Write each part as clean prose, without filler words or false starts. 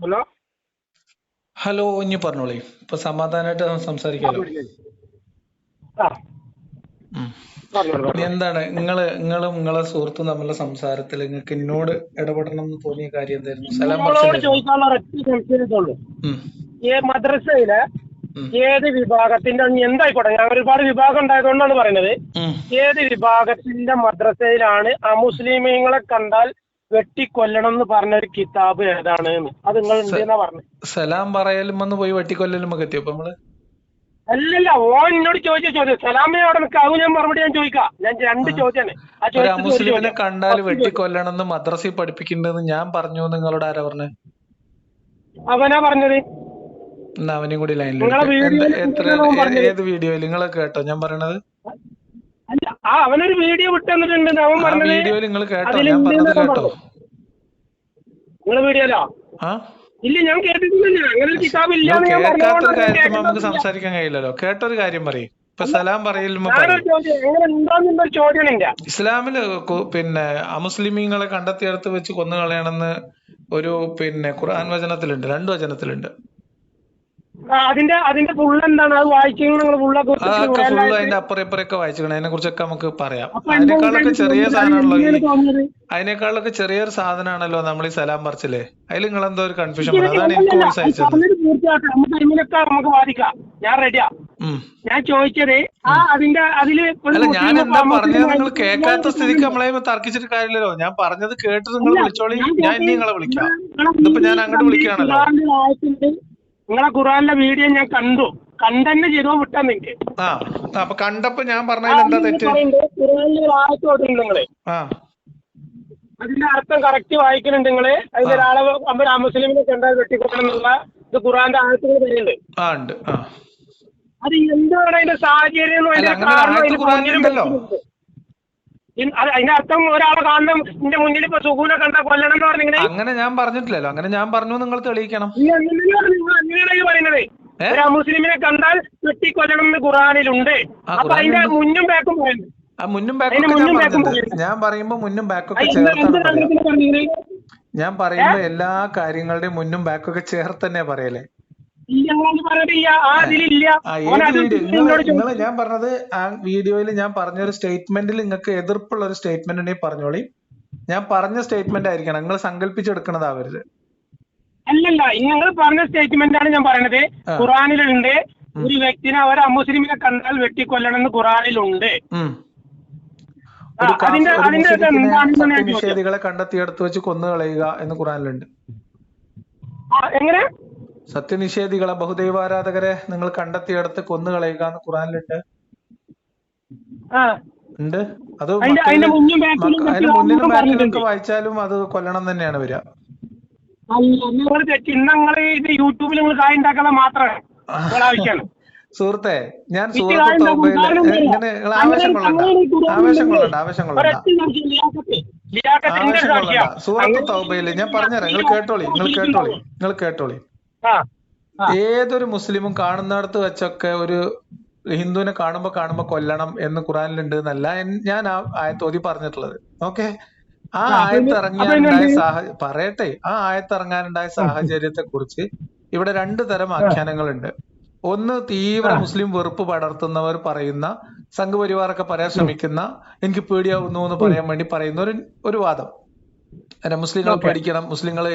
Hello. Hello, ഇനി പറഞ്ഞോളി. ഇപ്പൊ സമാധാനമായിട്ട് സംസാരിക്കാലോ. ആ ഉം. പറഞ്ഞോളൂ ഇനി പറഞ്ഞോളൂ. എന്താണ് നിങ്ങളും നിങ്ങളെ സുഹൃത്തും തമ്മിലുള്ള സംസാരത്തിൽ നിങ്ങൾക്ക് എന്നോട് ഇടപെടണം എന്ന് തോന്നിയ കാര്യം എന്തായിരുന്നു? സലാം നിങ്ങളോട് പറച്ചിലായിരുന്നോ? ചോദിക്കാനുള്ള ഒരൊറ്റ സംശയത്തുള്ളൂ. ഉം. ഈ മദ്രസയിലെ ഉം. ഏത് വിഭാഗത്തിന്റെ എന്തായിക്കോട്ടെ, ഞാൻ ഒരുപാട് വിഭാഗം ഉണ്ടായതുകൊണ്ടാണ് പറയുന്നത്. ഉം. ഏത് വിഭാഗത്തിന്റെ മദ്രസയിലാണ് അമുസ്ലിമീങ്ങളെ കണ്ടാൽ വെട്ടിക്കൊല്ലണം എന്ന് പറഞ്ഞൊരു കിതാബ് ഏതാണ് എന്ന്? അത് നിങ്ങൾ ഉണ്ട് എന്നാ പറഞ്ഞത്. സലാം പറയലും വന്ന് പോയി വെട്ടിക്കൊല്ലലും ഒക്കെ എത്തിയോ? അപ്പൊ നമ്മള് അല്ലല്ല, ഓൻ എന്നോട് ചോദിച്ച ചോദ്യം സലാമിനെ അവിടെ നിൽക്കാവും. ഞാൻ മറുപടി ഞാൻ ചോദിക്കാം. ഞാൻ രണ്ട് ആ, ചോദ്യമാണ്. ആ ഒരു ചോദിച്ചത് ഒരു അമുസ്ലിമിനെ ചോദ്യം. കണ്ടാൽ ഫസ്റ്റ് ചോദ്യം വെട്ടിക്കൊല്ലണം എന്ന് മദ്രസയിൽ പഠിപ്പിക്കേണ്ടതെന്ന് ഞാൻ പറഞ്ഞു. നിങ്ങളോട് ആരാ പറഞ്ഞത്? അവനാ പറഞ്ഞത്. എന്നാ അവനെയും കൂടി നിങ്ങളെ ലൈനിലെടുക്ക്. വീഡിയോയിൽ അവൻ പറഞ്ഞത്. ഏത് വീഡിയോയിൽ നിങ്ങൾ കേട്ടോ ഞാൻ പറയണത്? അല്ല, അവനൊരു വീഡിയോ വിട്ടു തന്നിട്ടുണ്ട്. അവൻ ആ പറഞ്ഞത് വീഡിയോയിൽ നിങ്ങൾ കേട്ടോ ഞാൻ അതിലുണ്ട് പറഞ്ഞത്? എന്നവൻ കേട്ടോ? പറഞ്ഞു. നിങ്ങളെ വീഡിയോയിലോ? ആ, ഇല്ല, ഞാൻ കേട്ടിട്ടില്ല. അങ്ങനെ ഒരു കിതാബ് നിങ്ങൾ ഇല്ലാന്ന് ഞാൻ കേൾക്കാത്തൊരു പറഞ്ഞതുകൊണ്ടാണ് ഞാൻ കാര്യത്തിൽ നമുക്ക് കേട്ടിട്ടില്ല. സംസാരിക്കാൻ കഴിയില്ലല്ലോ. കേട്ടൊരു കാര്യം പറയും. ഇപ്പൊ അല്ല, സലാം പറയലുമ്പോ ഞാനൊരു പറയും ചോദ്യം എങ്ങനെ ഉണ്ടാകുന്നൊരു ചോദ്യം ഇല്ല. ഇസ്ലാമില് പിന്നെ അമുസ്ലിമീങ്ങളെ കണ്ടെത്തിയെടുത്ത് വെച്ച് കൊന്നു കളയണമെന്ന് ഒരു ഖുർആൻ വചനത്തിലുണ്ട്, 2 വചനത്തിലുണ്ട്. അതിന്റെ അതിന്റെ ഫുള്ള് എന്താണ്? അത് വായിക്കുന്നത് നിങ്ങൾ ഫുള്ളൊക്കെ എടുത്തിട്ട് അതൊക്കെ ഫുള്ള് പോയാലായിട്ട്. അതിന്റെ അപ്പുറം ഇപ്പുറമൊക്കെ വായിച്ചിരിക്കണം. അതിനെ കുറിച്ചൊക്കെ നമുക്ക് പറയാം. അപ്പൊ എന്റെ അതിനേക്കാളൊക്കെ കൂട്ടുകാർക്ക് ചെറിയ തോന്നിയത് അത് സാധനമാണല്ലോ എങ്ങനെയാണ് തോന്നിയത്? അതിനേക്കാളൊക്കെ ചെറിയൊരു സാധനമാണല്ലോ നമ്മൾ ഈ സലാം പറച്ചില്. അതിൽ നിങ്ങൾ എന്തോ ഒരു കൺഫ്യൂഷൻ ഇത് പറഞ്ഞു. അതാണ് എനിക്ക് അല്ലല്ല, വോയിസ് അത് അയച്ചത്. പറഞ്ഞത് പൂർത്തിയാക്കാം. നമുക്ക് ടൈമിലൊക്കെ നമുക്ക് വാദിക്കാം. ഞാൻ റെഡിയാ. ഉം. ഞാൻ ചോദിച്ചത് ഉം. അതിന്റെ അതില് ഒരു അല്ല, ഞാൻ മുസ്ലിം എന്താ മുസ്ലിം പറഞ്ഞത് നിങ്ങൾ കേൾക്കാത്ത സ്ഥിതിക്ക് ആയിട്ട് നമ്മളെ തർക്കിച്ചിട്ട് കാര്യമില്ലല്ലോ. ഞാൻ പറഞ്ഞത് കേട്ട് നിങ്ങൾ അല്ല, വിളിച്ചോളി. ഞാൻ ഞാൻ കേട്ടത് ഇനി നിങ്ങളെ വിളിക്കാം. നിങ്ങളെ ഇതിപ്പോ വീഡിയോ ഞാൻ അങ്ങോട്ട് കണ്ട് വിളിക്കുകയാണല്ലോ. ഖുറാനിലെ ആയത്തുണ്ട്. നിങ്ങളെ ഖുറാനിലെ വീഡിയോ ഞാൻ കണ്ടു. കണ്ടന്നെ ചെയ്തോ വിട്ടാ നിങ്ങക്ക്. ആ, അപ്പൊ കണ്ടപ്പോ ഞാൻ ആ പറഞ്ഞതിൽ എന്താ അതിൽ തെറ്റ്? പറയുന്നുണ്ട് ഖുറാനിലെ ഒരു ആയത്ത് കൊടുക്കുന്നുണ്ട് നിങ്ങള്. ആ. അതിന്റെ അർത്ഥം കറക്റ്റ് വായിക്കുന്നുണ്ട് നിങ്ങള്. ആ. അതിന്റെ ഒരാളെ മുസ്ലിമിനെ കണ്ടാൽ വെട്ടിക്കൊല്ലണം എന്നുള്ള ഇത് ഖുറാന്റെ ആയത്തുകൾ പറയുന്നുണ്ട്. ആ, ഉണ്ട്. ആ. അത് എന്താണ് അതിന്റെ സാഹചര്യം, അല്ല, അതിന്റെ അങ്ങനെ ഒരു കാരണം ആയത്ത് അതിന്റെ മുന്നിലും ഖുറാനിലുണ്ടല്ലോ. വെച്ചിട്ടുണ്ട്. അതിന്റെ അർത്ഥം ഒരാളെ കാണണം, എന്റെ മുന്നിൽ ഇപ്പൊ സുഖൂനെ കണ്ടാൽ കൊല്ലണം എന്ന് പറഞ്ഞിങ്ങനെ. അങ്ങനെ ഞാൻ പറഞ്ഞിട്ടില്ലല്ലോ. അങ്ങനെ ഞാൻ പറഞ്ഞു, നിങ്ങൾ തെളിയിക്കണം. അങ്ങനെയാണ് പറയുന്നത്. ഏ? ഒരു മുസ്ലിമിനെ കണ്ടാൽ വെട്ടിക്കൊല്ലണം എന്ന് ഖുറാനിലുണ്ട്. ആ, അപ്പൊ അതിന്റെ ഖുറാനിലുണ്ട്. മുന്നും ബാക്കും പറയുന്നത്. ആ, മുന്നും അതിന്റെ ബാക്കൊക്കെ ഞാൻ മുന്നും ബാക്കും പറഞ്ഞിട്ടുണ്ട്. പറയുന്നത്. ഞാൻ പറയുമ്പോ മുന്നും ബാക്കൊക്കെ അത് ചേർത്താണ് എന്ത് പറയാ. കാര്യത്തിന് പറഞ്ഞത്? ഞാൻ പറയുമ്പോ എല്ലാ കാര്യങ്ങളുടെയും മുന്നും ബാക്കൊക്കെ ചേർത്ത് തന്നെ പറയലേ. ഇല്ല, ഞങ്ങളത് പറഞ്ഞിട്ടില്ല. ആ ഏ, അതിലില്ല. ആ, ഓൻ ഏത് അത് വീഡിയോ വെച്ചിട്ട് എന്നോട് നിങ്ങൾ ചോദിച്ചു. ഞാൻ പറഞ്ഞത്? ആ വീഡിയോയിൽ ഞാൻ പറഞ്ഞൊരു സ്റ്റേറ്റ്മെന്റിൽ നിങ്ങൾക്ക് എതിർപ്പുള്ള ഒരു സ്റ്റേറ്റ്മെന്റ് ഉണ്ടെങ്കിൽ പറഞ്ഞോളി. ഞാൻ പറഞ്ഞ സ്റ്റേറ്റ്മെന്റ് ആയിരിക്കണം, നിങ്ങൾ സങ്കല്പിച്ചെടുക്കണതാവരുത്. അല്ലല്ല, നിങ്ങൾ പറഞ്ഞ സ്റ്റേറ്റ്മെന്റ് ആണ് ഞാൻ പറയണത്. ആ. ഖുറാനിലുണ്ട് ഉം. ഒരു വ്യക്തിനെ അവർ അമുസ്ലിമിനെ കണ്ടാൽ വെട്ടിക്കൊല്ലണം എന്ന് ഖുറാനിലുണ്ട്. ഉം. ആ, അതിന്റെ ഒരു അതിന്റെ ഇത് മുസ്ലിക്കിനെ എന്താണെന്നാണ് ഞാൻ ചോദിച്ചത്. സത്യനിഷേധികളെ കണ്ടെത്തിയെടുത്ത് വെച്ച് കൊന്നു കളയുക എന്ന് ഖുറാനിലുണ്ട്. എങ്ങനെ? സത്യനിഷേധികളെ, ബഹുദൈവാരാധകരെ നിങ്ങൾ കണ്ടെത്തിയെടുത്ത് കൊന്നു കളയുക എന്ന് ഖുറാനിലുണ്ട്. ആ, ഉണ്ട്. അത് അതിന്റെ മുന്നും ബാക്കിലും അതിന് മുന്നിലും വെട്ടി ബാക്കിലൊക്കെ പറഞ്ഞിട്ടുണ്ട്. വായിച്ചാലും അത് കൊല്ലണം തന്നെയാണ് വരിക. അല്ല, നിങ്ങൾ തെറ്റി. നിങ്ങൾ ഇത് യൂട്യൂബിൽ നിങ്ങൾ കായ് ഉണ്ടാക്കുന്നത് മാത്രമാണ് നിങ്ങൾ ആവശ്യമാണ്. സുഹൃത്തെ, ഞാൻ വിറ്റ് സൂറത്ത് കായ് ഉണ്ടാക്കും. തൗബയില് കാരണം എന്താ? ഇങ്ങനെ നിങ്ങൾ ആവേശം അങ്ങനെ കൊള്ളണ്ട. അങ്ങനെ ഈ ആവേശം ഖുറാനിലുണ്ടെങ്കിൽ കൊള്ളണ്ട. ആവേശം കൊള്ളണ്ട. ഒരൊറ്റ സംശയം ലിയാഖത്തിന്റെ ആവേശം കൊള്ളണ്ട. സാക്ഷ്യം. സൂറത്ത് അങ്ങനെ തൗബയില് ഞാൻ പറഞ്ഞുതരാം. നിങ്ങൾ കേട്ടോളി. നിങ്ങൾ കേട്ടോളി. ആ ആ ഏതൊരു മുസ്ലിമും കാണുന്നിടത്ത് വെച്ചൊക്കെ ഒരു ഹിന്ദുവിനെ കാണുമ്പോ കൊല്ലണം എന്ന് ഖുറാനിലുണ്ട് എന്നല്ല ഞാൻ ആ ആയത്തോതി പറഞ്ഞിട്ടുള്ളത്. ഓക്കെ. ആ അപ്പൊ ആയത്തിറങ്ങിയാലുണ്ടായ അതിനുണ്ട്. പറയട്ടെ, ആ ആയത്തിറങ്ങാനുണ്ടായ സാഹചര്യത്തെ കുറിച്ച് ഇവിടെ 2 തരം ആഖ്യാനങ്ങളുണ്ട്. ഒന്ന്, തീവ്ര മുസ്ലിം വെറുപ്പ് പടർത്തുന്നവർ പറയുന്ന, സംഘപരിവാറൊക്കെ പറയാൻ ശ്രമിക്കുന്ന, എനിക്ക് പേടിയാവുന്നു എന്ന് പറയാൻ വേണ്ടി പറയുന്ന ഒരു വാദം. മുസ്ലിങ്ങളെ പേടിക്കണം, മുസ്ലിങ്ങളെ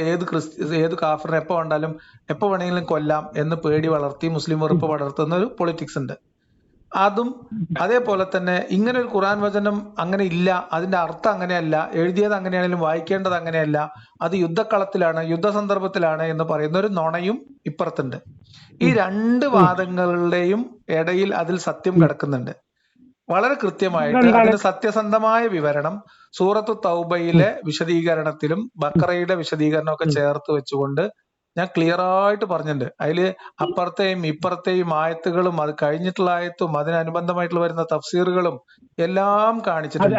ഏത് കാഫറിനെ എപ്പോ കണ്ടാലും എപ്പോ വേണമെങ്കിലും കൊല്ലാം എന്ന് പേടി വളർത്തി മുസ്ലിം വെറുപ്പ് പടർത്തുന്ന ഒരു പൊളിറ്റിക്സ് ഉണ്ട്. അതും അതേപോലെ തന്നെ ഇങ്ങനെ ഒരു ഖുറാൻ വചനം അങ്ങനെ ഇല്ല, അതിന്റെ അർത്ഥം അങ്ങനെയല്ല, എഴുതിയത് അങ്ങനെയാണെങ്കിലും വായിക്കേണ്ടത് അങ്ങനെയല്ല, അത് യുദ്ധക്കളത്തിലാണ്, യുദ്ധസന്ദർഭത്തിലാണ് എന്ന് പറയുന്ന ഒരു നുണയും ഇപ്പുറത്തുണ്ട്. ഈ 2 വാദങ്ങളുടെയും ഇടയിൽ അതിൽ സത്യം കിടക്കുന്നുണ്ട്. വളരെ കൃത്യമായിട്ട് അതിന് സത്യസന്ധമായ വിവരണം സൂറത്തു തൗബയിലെ വിശദീകരണത്തിലും ബക്കറയുടെ വിശദീകരണമൊക്കെ ചേർത്ത് വെച്ചുകൊണ്ട് ഞാൻ ക്ലിയർ ആയിട്ട് പറഞ്ഞിട്ടുണ്ട്. അതില് അപ്പുറത്തെയും ഇപ്പുറത്തെയും ആയത്തുകളും അത് കഴിഞ്ഞിട്ടുള്ള ആയത്തും അതിനനുബന്ധമായിട്ടുള്ള വരുന്ന തഫ്സീറുകളും എല്ലാം കാണിച്ചിട്ടുണ്ട്.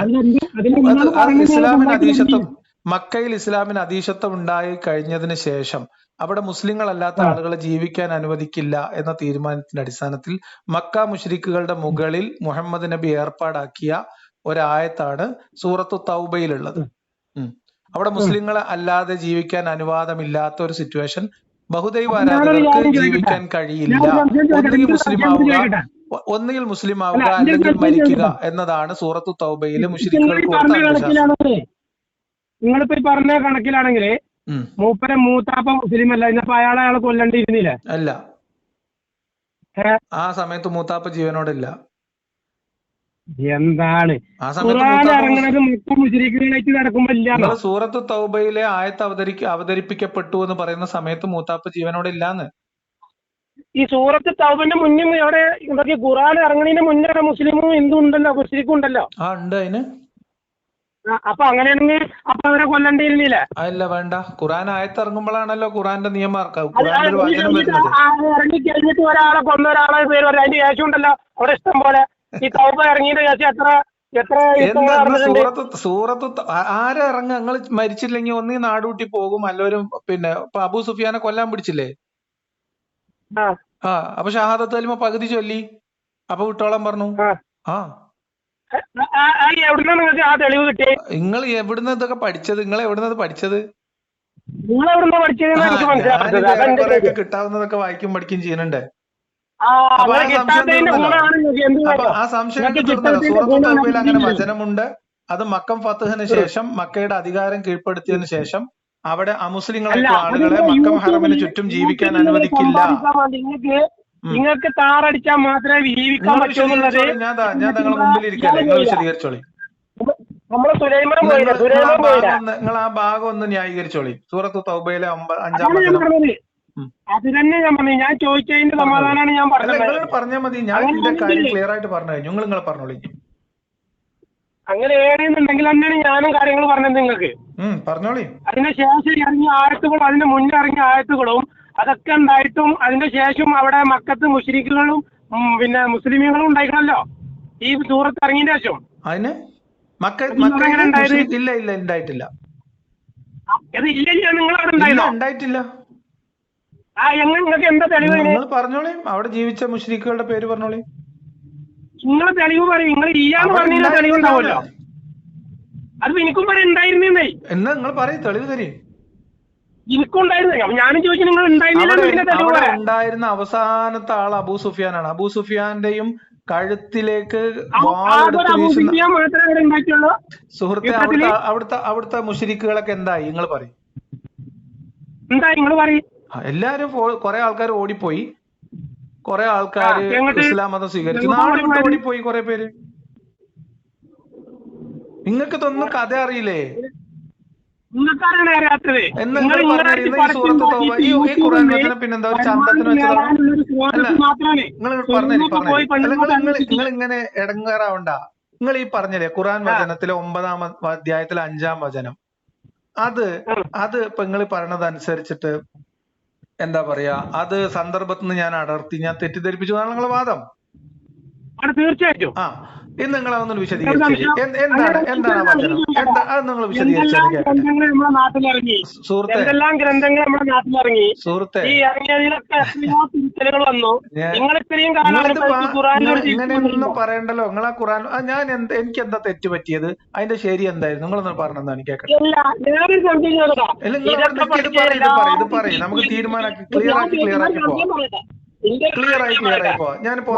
അത് ഇസ്ലാമിന് അതീശത്വം, മക്കയിൽ ഇസ്ലാമിന് അതീശത്വം ഉണ്ടായി കഴിഞ്ഞതിന് ശേഷം അവിടെ മുസ്ലിങ്ങളല്ലാത്ത ആളുകളെ ജീവിക്കാൻ അനുവദിക്കില്ല എന്ന തീരുമാനത്തിന്റെ അടിസ്ഥാനത്തിൽ മക്ക മുശ്രിക്കുകളുടെ മുകളിൽ മുഹമ്മദ് നബി ഏർപ്പാടാക്കിയ ഒരായത്താണ് സൂറത്തു തൗബയിലുള്ളത്. അവിടെ മുസ്ലിങ്ങളെ അല്ലാതെ ജീവിക്കാൻ അനുവാദമില്ലാത്ത ഒരു സിറ്റുവേഷൻ ബഹുദൈവ ഞാനൊരു ആരാധകർക്ക് കാര്യം ചോദിക്കട്ടെ, ജീവിക്കാൻ കഴിയില്ല. ഞാൻ സംശയം ചോദിക്കട്ടെ, ഒന്നുകിൽ എനിക്ക് മുസ്ലിം സംശയം ആവുക, ചോദിക്കട്ടെ. ഒന്നുകിൽ മുസ്ലിം അല്ല, ആവുക, എന്റെ അല്ലെങ്കിൽ സംശയം മരിക്കുക ചോദിക്കട്ടെ. എന്നതാണ് സൂറത്തു തൗബയിലെ നിങ്ങൾ മുശ്രിക്കുകൾക്ക് കൊടുത്ത പറഞ്ഞ അന്ധവിശ്വാസം. കണക്കിലാണെങ്കിൽ നിങ്ങളിപ്പോ ഈ പറഞ്ഞ കണക്കിലാണെങ്കിൽ മൂപ്പരെ മൂത്താപ്പ മുസ്ലിം അല്ല, ഇന്നപ്പോ അയാളെ കൊല്ലണ്ടിരുന്നില്ലേ? അല്ല, ആ സമയത്ത് മൂത്താപ്പ ജീവനോടില്ല. എന്താണ് ആ സമയത്ത് ഖുർആൻ മൂത്താപ്പ ഇറങ്ങണത് മൊത്തം മുശ്രിക്കുകളായിട്ട് നടക്കുമ്പോ ഇല്ലാന്നോ? നിങ്ങൾ സൂറത്ത് തൗബയിലെ ആയത്ത് അവതരിപ്പിക്കപ്പെട്ടു എന്ന് പറയുന്ന സമയത്ത് മൂത്താപ്പ ജീവനോടെ ഇല്ലാന്ന്. ഈ സൂറത്ത് തൗബന്റെ മുന്നേ അവിടെ ഇതൊക്കെ ഖുർആൻ ഇറങ്ങണതിന് മുന്നേ മുസ്ലിമും ഹിന്ദു ഉണ്ടല്ലോ, മുസ്ലിക്കും ഉണ്ടല്ലോ. ആ ഉണ്ട്. അതിന് അപ്പൊ അങ്ങനെയാണെങ്കിൽ അപ്പൊ അവരെ കൊല്ലണ്ടിരുന്നില്ലേ? അല്ല, വേണ്ട. ഖുർആൻ ആയത്ത് ഇറങ്ങുമ്പോഴാണല്ലോ ഖുർആന്റെ നിയമം ഖുർആന്റെ ഒരു വചനം വരുന്നത്. ഇറങ്ങി കഴിഞ്ഞിട്ട് ഒരാളെ കൊന്ന ഒരാളെ പേര് പറയാം, അതിന്റെ ശേഷം ഉണ്ടല്ലോ അവിടെ ഇഷ്ടം പോലെ. ഈ തൗബ ഇറങ്ങിയതിന്റെ ശേഷം എത്ര സൂറത്ത് ആരാ ഇറങ്ങുക? നിങ്ങൾ മരിച്ചില്ലെങ്കിൽ ഒന്നീ നാടുകൂട്ടി പോകും, അല്ലവരും. പിന്നെ ഇപ്പൊ അബൂ സുഫിയാനെ കൊല്ലാൻ പിടിച്ചില്ലേ? അപ്പൊ ഷഹാദത്ത് കലിമ പകുതി ചൊല്ലി, അപ്പൊ വിട്ടോളാൻ പറഞ്ഞു. നിങ്ങൾ എവിടുന്ന് ഇതൊക്കെ പഠിച്ചത്? നിങ്ങൾ എവിടുന്നത് പഠിച്ചത്? കൊറേയൊക്കെ കിട്ടാവുന്നതൊക്കെ വായിക്കും പഠിക്കും ചെയ്യുന്നുണ്ട്. അപ്പൊ ആ സംശയം തീർന്നല്ലോ. സൂറത്തുൽ തൗബയിൽ അങ്ങനെ വചനമുണ്ട്. അത് മക്കം ഫത്ഹിന് ശേഷം, മക്കയുടെ അധികാരം കീഴ്പ്പെടുത്തിയതിനു ശേഷം അവിടെ അമുസ്ലിങ്ങളായിട്ടുള്ള ആളുകളെ മക്കം ഹറമിന് ചുറ്റും ജീവിക്കാൻ അനുവദിക്കില്ല. നിങ്ങൾക്ക് താറടിച്ചാൽ മാത്രമേ ജീവിക്കാൻ പറ്റുള്ളത്. ഞാൻ നിങ്ങളുടെ മുമ്പിൽ ഇരിക്കാല്ലേ, നിങ്ങൾ വിശദീകരിച്ചോളി. നിങ്ങൾ ആ ഭാഗം ഒന്ന് ന്യായീകരിച്ചോളി. സൂറത്ത് തൗബയിലെ 5-ാം വചനം. അത് തന്നെ ഞാൻ പറഞ്ഞു. ഞാൻ ചോദിച്ചതിന്റെ സമാധാനമാണ് ഞാൻ പറഞ്ഞത്. നിങ്ങൾ പറഞ്ഞാൽ മതി, ഞാൻ ഇതിന്റെ കാര്യം ക്ലിയർ ആയിട്ട് പറഞ്ഞു കഴിഞ്ഞു. നിങ്ങൾ പറഞ്ഞോളി. അങ്ങനെ ഏറെന്നുണ്ടെങ്കിൽ തന്നെയാണ് ഞാനും കാര്യങ്ങൾ പറഞ്ഞത് നിങ്ങൾക്ക്. പറഞ്ഞോളി. അതിന് ശേഷം ഇറങ്ങിയ ആയത്തുകളും അതിന്റെ മുന്നേ ഇറങ്ങിയ ആയത്തുകളും അതൊക്കെ ഉണ്ടായിട്ടും അതിന്റെ ശേഷം അവിടെ മക്കത്ത് മുശ്രിക്കുകളും പിന്നെ മുസ്ലിമീങ്ങളും ഉണ്ടായിക്കണല്ലോ ഈ സൂറത്ത് ഇറങ്ങിയതിന് ശേഷം. അതിന് ഇല്ല ഇല്ല ഉണ്ടായിട്ടില്ല. അത് ഇല്ല, നിങ്ങൾ അവിടെ ഉണ്ടായില്ല. ഉണ്ടായിട്ടില്ല. നിങ്ങൾക്ക് എന്താ തെളിവ്? നിങ്ങൾ പറഞ്ഞോളി. അവിടെ ജീവിച്ച മുശ്രിക്കുകളുടെ പേര് പറഞ്ഞോളി. നിങ്ങൾ തെളിവ് പറയും. നിങ്ങൾ ഇയാന്ന് പറഞ്ഞ തെളിവുണ്ടാവുമല്ലോ. അത് എനിക്കും പറയാൻ ഉണ്ടായിരുന്നേ. എന്നാ നിങ്ങൾ പറയും, തെളിവ് തരും. എനിക്കും ഉണ്ടായിരുന്നു. ഞാനും ചോദിച്ചു നിങ്ങൾ ഉണ്ടായിരുന്ന അവസാനത്തെ ആൾ അബൂ സുഫിയാനാണ്. അബൂ സുഫിയാന്റെയും കഴുത്തിലേക്ക് സുഹൃത്തെ അവിടുത്തെ മുശ്രിക്കുകളൊക്കെ എന്തായി നിങ്ങൾ പറയും. എന്തായി നിങ്ങൾ പറയും. എല്ലാരും കുറെ ആൾക്കാർ ഓടിപ്പോയി, കുറെ ആൾക്കാർ ഇസ്ലാം മതം സ്വീകരിച്ചു, നാട് വിട്ട് ഓടിപ്പോയി കുറെ പേര്. നിങ്ങൾക്ക് ഇതൊന്നും കഥ അറിയില്ലേ? പിന്നെന്താ ഈ ഖുർആൻ വചനം പിന്നെന്താ ഒരു ചന്തത്തിന് വെച്ചതാണ്? നിങ്ങൾ ഇങ്ങനെ ഇടങ്ങേറാവണ്ട. നിങ്ങൾ ഈ പറഞ്ഞില്ലേ ഖുർആൻ വചനത്തിലെ 9-ാം അധ്യായത്തിലെ 5-ാം വചനം, അത് ഇപ്പൊ നിങ്ങൾ പറയണതനുസരിച്ചിട്ട് എന്താ പറയാ, അത് സന്ദർഭത്തിൽ നിന്ന് ഞാൻ അടർത്തി, ഞാൻ തെറ്റിദ്ധരിപ്പിച്ചു എന്നാണ് നിങ്ങളെ വാദം. തീർച്ചയായിട്ടും. ഇത് നിങ്ങൾ അതൊന്നും വിശദീകരിച്ചു. എന്താണ് വചനം? അത് നിങ്ങൾ വിശദീകരിച്ചത് കേൾക്കട്ടെ. സുഹൃത്തെ ഇങ്ങനെയൊന്നും പറയണ്ടല്ലോ. നിങ്ങൾ ആ ഖുർആൻ എനിക്ക് എന്താ തെറ്റ് പറ്റിയത്, അതിന്റെ ശരി എന്തായിരുന്നു നിങ്ങളൊന്ന് പറഞ്ഞെന്നാണ് കേൾക്കട്ടെ. ഇത് പറയും നമുക്ക് തീരുമാനമാക്കി ക്ലിയർ ആക്കി പോവാം. ഞാനിപ്പോ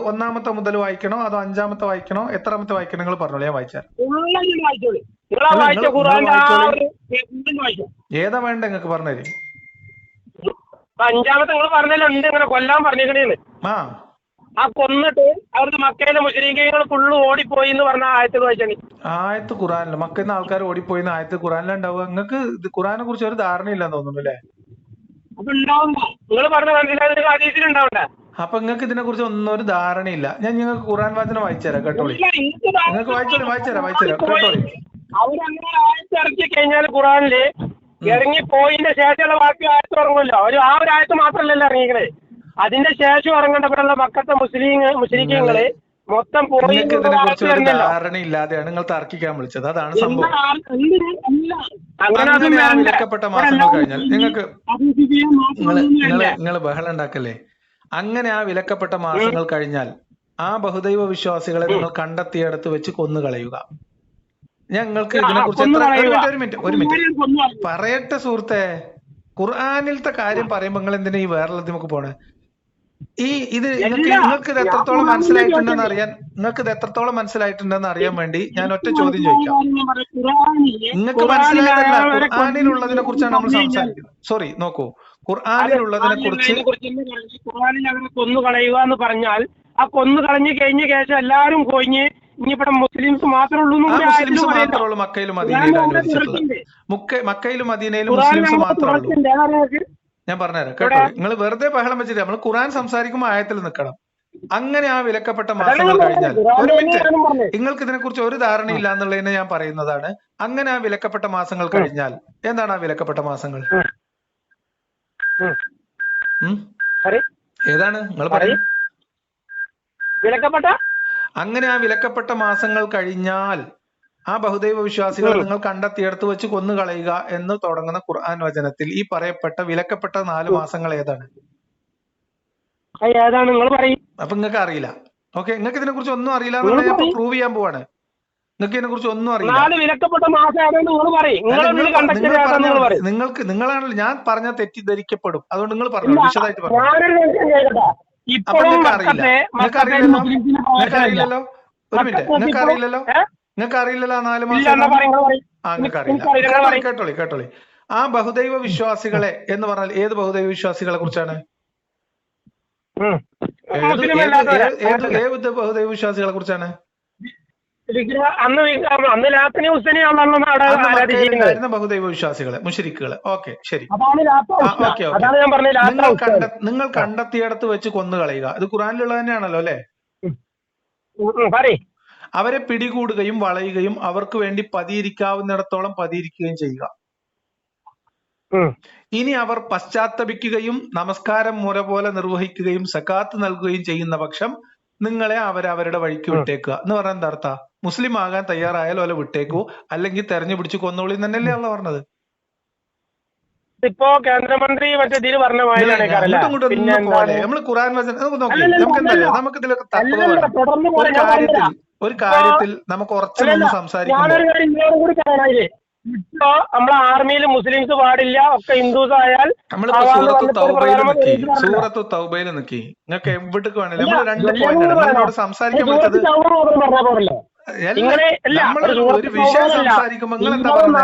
ഒന്നാമത്തെ മുതൽ വായിക്കണോ അതോ 5-ാമത്തെ വായിക്കണോ, എത്രാമത്തെ വായിക്കണോ നിങ്ങൾ പറഞ്ഞോളൂ, ഞാൻ വായിച്ചാൽ. ഏതാ വേണ്ട നിങ്ങൾക്ക് പറഞ്ഞുതരും. 5-ാമത്തെ നിങ്ങൾ പറഞ്ഞല്ലോ ഇങ്ങനെ കൊല്ലാൻ പറഞ്ഞേക്കണേന്ന്. ആ കൊന്നിട്ട് അവർക്ക് മക്കയിലെ മുസ്ലിങ്ങൾ ഫുള്ള് ഓടിപ്പോയി എന്ന് പറഞ്ഞ ആയത്ത് വായിച്ചാണ്. ആയത്ത് ഖുറാനില് മക്കന്ന് ആൾക്കാർ ഓടിപ്പോയി ആയത്ത് ഖുറാനിലുണ്ടാവുക. നിങ്ങൾക്ക് ഖുറാനെ കുറിച്ച് ഒരു ധാരണയില്ലെന്ന് തോന്നുന്നു അല്ലേ? അപ്പൊ നിങ്ങൾക്ക് ഇതിനെ കുറിച്ച് ഒന്നും ഒരു ധാരണയില്ല. ഞാൻ നിങ്ങൾക്ക് ഖുർആൻ വചനം വായിച്ചുതരാം കേട്ടോളി. നിങ്ങൾക്ക് വായിച്ചുതരാം കേട്ടോളി. അവരങ്ങനെ ആയത്തിറക്കി കഴിഞ്ഞാൽ ഖുറാനില് ഇറങ്ങി പോയതിന്റെ ശേഷമുള്ള ബാക്കി ആയത്ത് ഇറങ്ങുമല്ലോ. ആ ഒരു ആയത്ത് മാത്രമല്ലല്ലോ ഇറങ്ങിക്കണേ, അതിന്റെ ശേഷം ഇറങ്ങേണ്ടപ്പോഴുള്ള മക്കത്തെ മുസ്ലിങ്ങള് മൊത്തം പോയി. ഇതിനെ കുറിച്ച് ഒരു ധാരണയില്ലാതെയാണ് നിങ്ങൾ തർക്കിക്കാൻ വിളിച്ചത്. അതാണ് സംഭവം. അങ്ങനെ ആ വിലക്കപ്പെട്ട മാസങ്ങൾ കഴിഞ്ഞാൽ നിങ്ങൾ ബഹളം ഉണ്ടാക്കല്ലേ. അങ്ങനെ ആ വിലക്കപ്പെട്ട മാസങ്ങൾ കഴിഞ്ഞാൽ ആ ബഹുദൈവ വിശ്വാസികളെ നിങ്ങൾ കണ്ടെത്തിയടത്ത് വെച്ച് കൊന്നുകളയുക. ഞങ്ങൾക്ക് ഇതിനെ കുറിച്ച് ഒരു മിനിറ്റ് പറയട്ടെ സുഹൃത്തെ. ഖുർആനിലത്തെ കാര്യം പറയുമ്പോ നിങ്ങൾ എന്തിനാ ഈ വേറെ നമുക്ക് പോണേ? നിങ്ങൾക്ക് ഇത് എത്രത്തോളം മനസ്സിലായിട്ടുണ്ടെന്ന് അറിയാൻ വേണ്ടി ഞാൻ ഒറ്റ ചോദ്യം ചോദിക്കാം. നിങ്ങൾക്ക് മനസ്സിലായതല്ല, ഖുർആനിലുള്ളതിനെ കുറിച്ചാണ് നമ്മൾ സംസാരിക്കുന്നത്. സോറി, നോക്കൂ, ഖുർആനിലുള്ളതിനെ കുറിച്ച് ഖുർആനിൽ അങ്ങനെ കൊന്നു കളയുക എന്ന് പറഞ്ഞാൽ ആ കൊന്നു കളഞ്ഞു കഴിഞ്ഞ ശേഷം എല്ലാവരും കൊഞ്ഞ് ഇനിയിവിടെ മുസ്ലിംസ് മാത്രമേ ഉള്ളൂ. മുസ്ലിംസ് മാത്രമേ ഉള്ളൂ മക്കയിലും മദീനയിലും അനുവദിച്ചിട്ടുള്ളത്. മക്കയിലും മദീനയിലും മുസ്ലിംസ് മാത്രമേ ഉള്ളൂ. ഞാൻ പറഞ്ഞുതരാം, കേട്ടോ. നിങ്ങൾ വെറുതെ ബഹളം വെച്ചിട്ട് നമ്മൾ ഖുർആൻ സംസാരിക്കുമ്പോൾ ആയത്തിൽ നിൽക്കണം. അങ്ങനെ ആ വിലക്കപ്പെട്ട മാസങ്ങൾ കഴിഞ്ഞാൽ, ഒരു മിനിറ്റ്, നിങ്ങൾക്ക് ഇതിനെക്കുറിച്ച് ഒരു ധാരണയില്ല എന്നുള്ളതിനെ ഞാൻ പറയുന്നതാണ്. അങ്ങനെ ആ വിലക്കപ്പെട്ട മാസങ്ങൾ കഴിഞ്ഞാൽ എന്താണ് ആ വിലക്കപ്പെട്ട മാസങ്ങൾ? ഏതാണ് നിങ്ങൾ പറയും? വിലക്കപ്പെട്ട അങ്ങനെ ആ വിലക്കപ്പെട്ട മാസങ്ങൾ കഴിഞ്ഞാൽ ആ ബഹുദൈവ വിശ്വാസികൾ നിങ്ങൾ കണ്ടെത്തിയെടുത്ത് വെച്ച് കൊന്നുകളയുക എന്ന് തുടങ്ങുന്ന ഖുർആൻ വചനത്തിൽ ഈ പറയപ്പെട്ട വിലക്കപ്പെട്ട 4 മാസങ്ങൾ ഏതാണ്? നിങ്ങൾ പറയും. അപ്പൊ നിങ്ങൾക്ക് അറിയില്ല. ഓക്കെ, നിങ്ങൾക്ക് ഇതിനെ കുറിച്ച് ഒന്നും അറിയില്ല എന്നുള്ള ഞാൻ പ്രൂവ് ചെയ്യാൻ പോവാണ്. നിങ്ങൾക്ക് ഇതിനെ കുറിച്ച് ഒന്നും അറിയില്ല. നിങ്ങളാണല്ലോ, ഞാൻ പറഞ്ഞ തെറ്റിദ്ധരിക്കപ്പെടും. അതുകൊണ്ട് നിങ്ങൾ പറഞ്ഞു, വിശദമായിട്ട് പറഞ്ഞു. അപ്പൊ നിങ്ങൾക്ക് അറിയില്ല. നിങ്ങൾക്ക് അറിയില്ലല്ലോ. ഒരു മിനിറ്റ്, നിങ്ങൾക്ക് അറിയില്ലല്ലോ ആ 4 മാസം. നിങ്ങൾക്ക് അറിയില്ല. കേട്ടോളി. ആ ബഹുദൈവ വിശ്വാസികളെ എന്ന് പറഞ്ഞാൽ ഏത് ബഹുദൈവ വിശ്വാസികളെ കുറിച്ചാണ്? ഏത് ബഹുദൈവ വിശ്വാസികളെ കുറിച്ചാണ്? ബഹുദൈവ വിശ്വാസികളെ, മുശ്രിക്കുകളെ. ഓക്കെ, ശരി. നിങ്ങൾ കണ്ടെത്തിയിടത്ത് വെച്ച് കൊന്നുകളയുക, ഇത് ഖുർആനിലുള്ള തന്നെയാണല്ലോ അല്ലെ? അവരെ പിടികൂടുകയും വളയുകയും അവർക്ക് വേണ്ടി പതിയിരിക്കാവുന്നിടത്തോളം പതിയിരിക്കുകയും ചെയ്യുക. ഇനി അവർ പശ്ചാത്തപിക്കുകയും നമസ്കാരം മുറ പോലെ നിർവഹിക്കുകയും സകാത്ത് നൽകുകയും ചെയ്യുന്ന പക്ഷം നിങ്ങളെ അവരവരുടെ വഴിക്ക് വിട്ടേക്കുക എന്ന് പറഞ്ഞാൽ എന്താ അർത്ഥം? മുസ്ലിം ആകാൻ തയ്യാറായാലും അല്ല വിട്ടേക്കൂ, അല്ലെങ്കിൽ തെരഞ്ഞു പിടിച്ച് കൊന്നോളി തന്നെയല്ലേ അള്ള പറഞ്ഞത്? ഇപ്പോ കേന്ദ്രമന്ത്രി നമ്മള് ഖുർആൻ നമുക്ക് ഇതിലൊക്കെ ഒരു കാര്യത്തിൽ നമുക്ക് ഉറച്ചു സംസാരിക്കുമ്പോൾ ഇപ്പോ നമ്മളെ ആർമിയിൽ മുസ്ലിംസ് പാടില്ല, ഒക്കെ ഹിന്ദുസ് ആയാൽ നമ്മളിപ്പോ സൂറത്തു തൗബയിൽ നിൽക്കി. നിങ്ങൾക്ക് എവിടേക്ക് വേണേലും നമ്മൾ 2 പോയിന്റ് സംസാരിക്കാൻ പറ്റത്. ഒരു വിഷയം സംസാരിക്കുമ്പോ നിങ്ങൾ എന്താ പറഞ്ഞ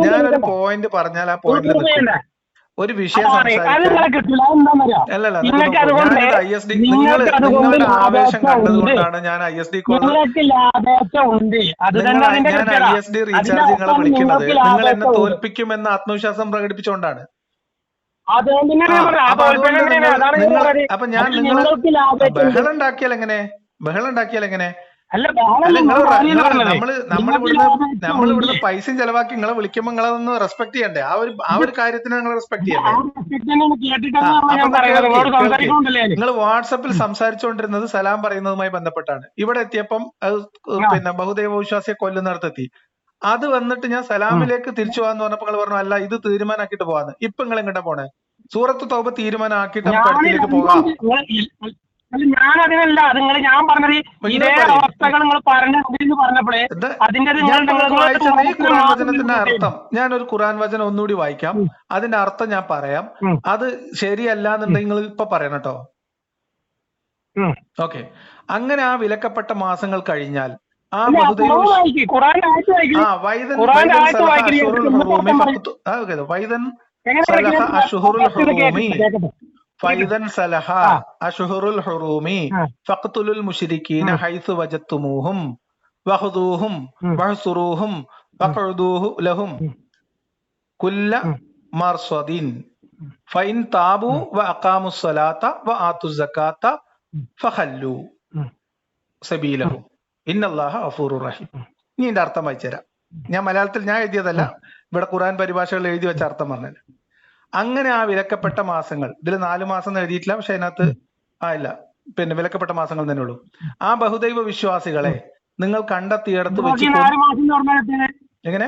ഞാനൊരു പോയിന്റ് പറഞ്ഞാൽ ആ പോയിന്റിൽ ഒരു വിഷയം അല്ലല്ല, നിങ്ങളുടെ ആവേശം കണ്ടതുകൊണ്ടാണ് ഞാൻ ISD റീചാർജ് നിങ്ങളെ വിളിക്കുന്നത്. നിങ്ങൾ എന്നെ തോൽപ്പിക്കുമെന്ന ആത്മവിശ്വാസം പ്രകടിപ്പിച്ചുകൊണ്ടാണ്. അപ്പൊ ഞാൻ നിങ്ങൾ ബഹളം ഉണ്ടാക്കിയാൽ എങ്ങനെ? നമ്മളിവിടുന്ന് പൈസയും ചെലവാക്കി നിങ്ങളെ വിളിക്കുമ്പോ നിങ്ങളതൊന്ന് റെസ്പെക്ട് ചെയ്യണ്ടേ? ആ ഒരു കാര്യത്തിന് നിങ്ങൾ റെസ്പെക്ട് ചെയ്യണ്ടേ? നിങ്ങൾ വാട്സപ്പിൽ സംസാരിച്ചുകൊണ്ടിരുന്നത് സലാം പറയുന്നതുമായി ബന്ധപ്പെട്ടാണ്. ഇവിടെ എത്തിയപ്പം പിന്നെ ബഹുദൈവ വിശ്വാസിയെ കൊല്ലുന്നിടത്തെത്തി. അത് വന്നിട്ട് ഞാൻ സലാമിലേക്ക് തിരിച്ചു പോകാന്ന് പറഞ്ഞപ്പോ നിങ്ങൾ പറഞ്ഞു അല്ല ഇത് തീരുമാനാക്കിട്ട് പോവാന്ന്. ഇപ്പൊ നിങ്ങൾ എങ്ങോട്ടാ പോണേ? സൂറത്ത് തൗബ തീരുമാനമാക്കിയിട്ട് നമുക്ക് അടുത്തേക്ക് പോകാം. ഞാൻ അതിനല്ല, ഞാൻ പറഞ്ഞത് ഇതേ അവസ്ഥകൾ നിങ്ങൾ പറഞ്ഞപ്പോഴേ അതിന്റെ അർത്ഥം ഞാനൊരു ഖുർആൻ വചനം ഒന്നുകൂടി വായിക്കാം, അതിന്റെ അർത്ഥം ഞാൻ പറയാം. അത് ശരിയല്ല എന്നുണ്ടെങ്കിൽ നിങ്ങൾ ഇപ്പൊ പറയണം കേട്ടോ. ഓക്കെ, അങ്ങനെ ആ വിലക്കപ്പെട്ട മാസങ്ങൾ കഴിഞ്ഞാൽ ആ ബഹുദൈവ ഫൈദൻ സലഹ അഷ്ഹുറുൽ ഹുറൂമി ഫഖ്തുലുൽ മുശ്രികീന ഹൈസു വജത്തുമൂഹും വഖുദൂഹും വഹ്സുറൂഹും വഖഉദൂഹു ലഹും കുല്ല മർസദിൻ ഫൈൻ താബു വഅഖാമുസ് സ്വലാത്ത വആതുസ് സകാത്ത ഫഖല്ലു സബീലഹും ഇന്നല്ലാഹ ഗഫൂറുർ റഹീം. ഇനി ഇതിന്റെ അർത്ഥം വായിച്ചുതരാം. ഞാൻ മലയാളത്തിൽ ഞാൻ എഴുതിയതല്ല, ഇവിടെ ഖുർആൻ പരിഭാഷകൾ എഴുതി വെച്ച അർത്ഥം പറഞ്ഞത്. അങ്ങനെ ആ വിലക്കപ്പെട്ട മാസങ്ങൾ, ഇതിൽ 4 മാസം എഴുതിയിട്ടില്ല, പക്ഷെ അതിനകത്ത് ഇല്ല, പിന്നെ വിലക്കപ്പെട്ട മാസങ്ങൾ തന്നെ ഉള്ളൂ. ആ ബഹുദൈവ വിശ്വാസികളെ നിങ്ങൾ കണ്ടെത്തിയിടത്ത് വെച്ച് എങ്ങനെ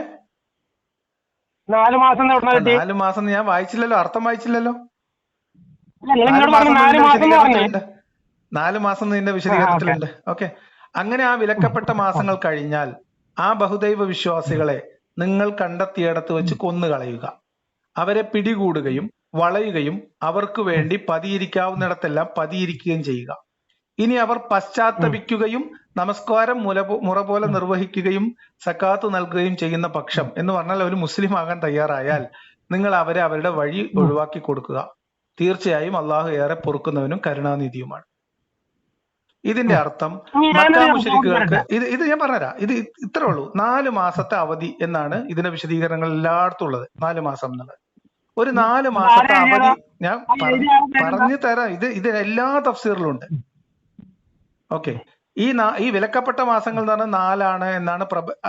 4 മാസം ഞാൻ വായിച്ചില്ലല്ലോ, അർത്ഥം വായിച്ചില്ലല്ലോ. 4 മാസം ഇതിന്റെ വിശദീകരണത്തിലുണ്ട്. ഓക്കെ. അങ്ങനെ ആ വിലക്കപ്പെട്ട മാസങ്ങൾ കഴിഞ്ഞാൽ ആ ബഹുദൈവ വിശ്വാസികളെ നിങ്ങൾ കണ്ടെത്തിയിടത്ത് വെച്ച് കൊന്നുകളയുക, അവരെ പിടികൂടുകയും വളയുകയും അവർക്ക് വേണ്ടി പതിയിരിക്കാവുന്നിടത്തെല്ലാം പതിയിരിക്കുകയും ചെയ്യുക. ഇനി അവർ പശ്ചാത്തപിക്കുകയും നമസ്കാരം മുറ പോലെ നിർവഹിക്കുകയും സക്കാത്ത് നൽകുകയും ചെയ്യുന്ന പക്ഷം, എന്ന് പറഞ്ഞാൽ ഒരു മുസ്ലിം ആകാൻ തയ്യാറായാൽ നിങ്ങൾ അവരെ അവരുടെ വഴി ഒഴിവാക്കി കൊടുക്കുക. തീർച്ചയായും അള്ളാഹു ഏറെ പൊറുക്കുന്നവനും കരുണാനിധിയുമാണ്. ഇതിന്റെ അർത്ഥം മക്ക മുശ്രിക്കുകൾക്ക് ഇത് ഞാൻ പറഞ്ഞുതരാം. ഇത് ഇത്രേ ഉള്ളൂ. 4 മാസത്തെ അവധി എന്നാണ് ഇതിന്റെ വിശദീകരണങ്ങൾ എല്ലായിടത്തും ഉള്ളത്. 4 മാസം എന്നുള്ളത് ഒരു 4 മാസത്തെ അവധി ഞാൻ പറഞ്ഞു തരാം. ഇത് എല്ലാ തഫ്സീറിലും ഉണ്ട്. ഓക്കെ. ഈ വിലക്കപ്പെട്ട മാസങ്ങൾ എന്ന് പറഞ്ഞാൽ 4 എന്നാണ്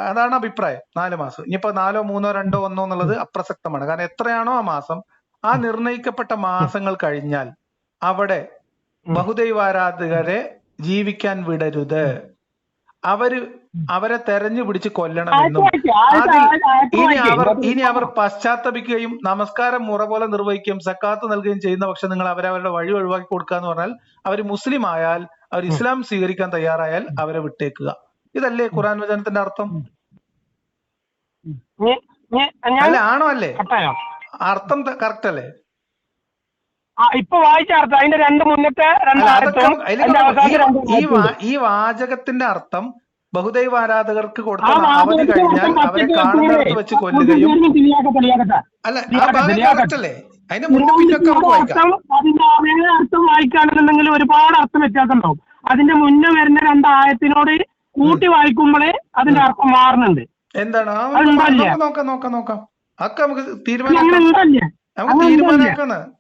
അതാണ് അഭിപ്രായം. 4 മാസം. ഇനിയിപ്പോ 4, 3, 2, 1 എന്നുള്ളത് അപ്രസക്തമാണ്. കാരണം എത്രയാണോ ആ മാസം, ആ നിർണയിക്കപ്പെട്ട മാസങ്ങൾ കഴിഞ്ഞാൽ അവിടെ ബഹുദൈവാരാധകരെ ജീവിക്കാൻ വിടരുത്. അവരെ തെരഞ്ഞു പിടിച്ച് കൊല്ലണമെന്നും ഇനി അവർ പശ്ചാത്തപിക്കുകയും നമസ്കാരം മുറ പോലെ നിർവഹിക്കുകയും സക്കാത്ത് നൽകുകയും ചെയ്യുന്ന പക്ഷം നിങ്ങൾ അവരവരുടെ വഴി ഒഴിവാക്കി കൊടുക്കുക എന്ന് പറഞ്ഞാൽ അവർ മുസ്ലിം ആയാൽ, അവർ ഇസ്ലാം സ്വീകരിക്കാൻ തയ്യാറായാൽ അവരെ വിട്ടേക്കുക. ഇതല്ലേ ഖുർആൻ വചനത്തിന്റെ അർത്ഥം? അല്ല, ആണോ അല്ലേ? അർത്ഥം കറക്റ്റ് അല്ലേ? ഇപ്പൊ വായിച്ച അർത്ഥം അതിന്റെ മുന്നത്തെ ഈ വാചകത്തിന്റെ അർത്ഥം ബഹുദൈവ ആരാധകർക്ക് കൊടുത്ത അവധി കഴിഞ്ഞാൽ അവരെ കാണുന്നിടത്ത് വെച്ച് കൊല്ലുകയും അല്ല, ആ ഭാഗം കറക്റ്റ് അല്ലേ? അതിന്റെ മുന്നേ പിന്നൊക്കെ നമുക്ക് വായിക്കാം. അതിന്റെ അർത്ഥം വായിക്കുകയാണെന്നുണ്ടെങ്കിൽ ഒരുപാട് അർത്ഥം വ്യത്യാസം ഉണ്ടാവും. അതിന്റെ മുന്നേ വരുന്ന 2 ആയത്തിനോട് കൂട്ടി വായിക്കുമ്പോഴേ അതിന്റെ അർത്ഥം മാറുന്നുണ്ട്. എന്താണ്? നോക്കാം. അതൊക്കെ നമുക്ക്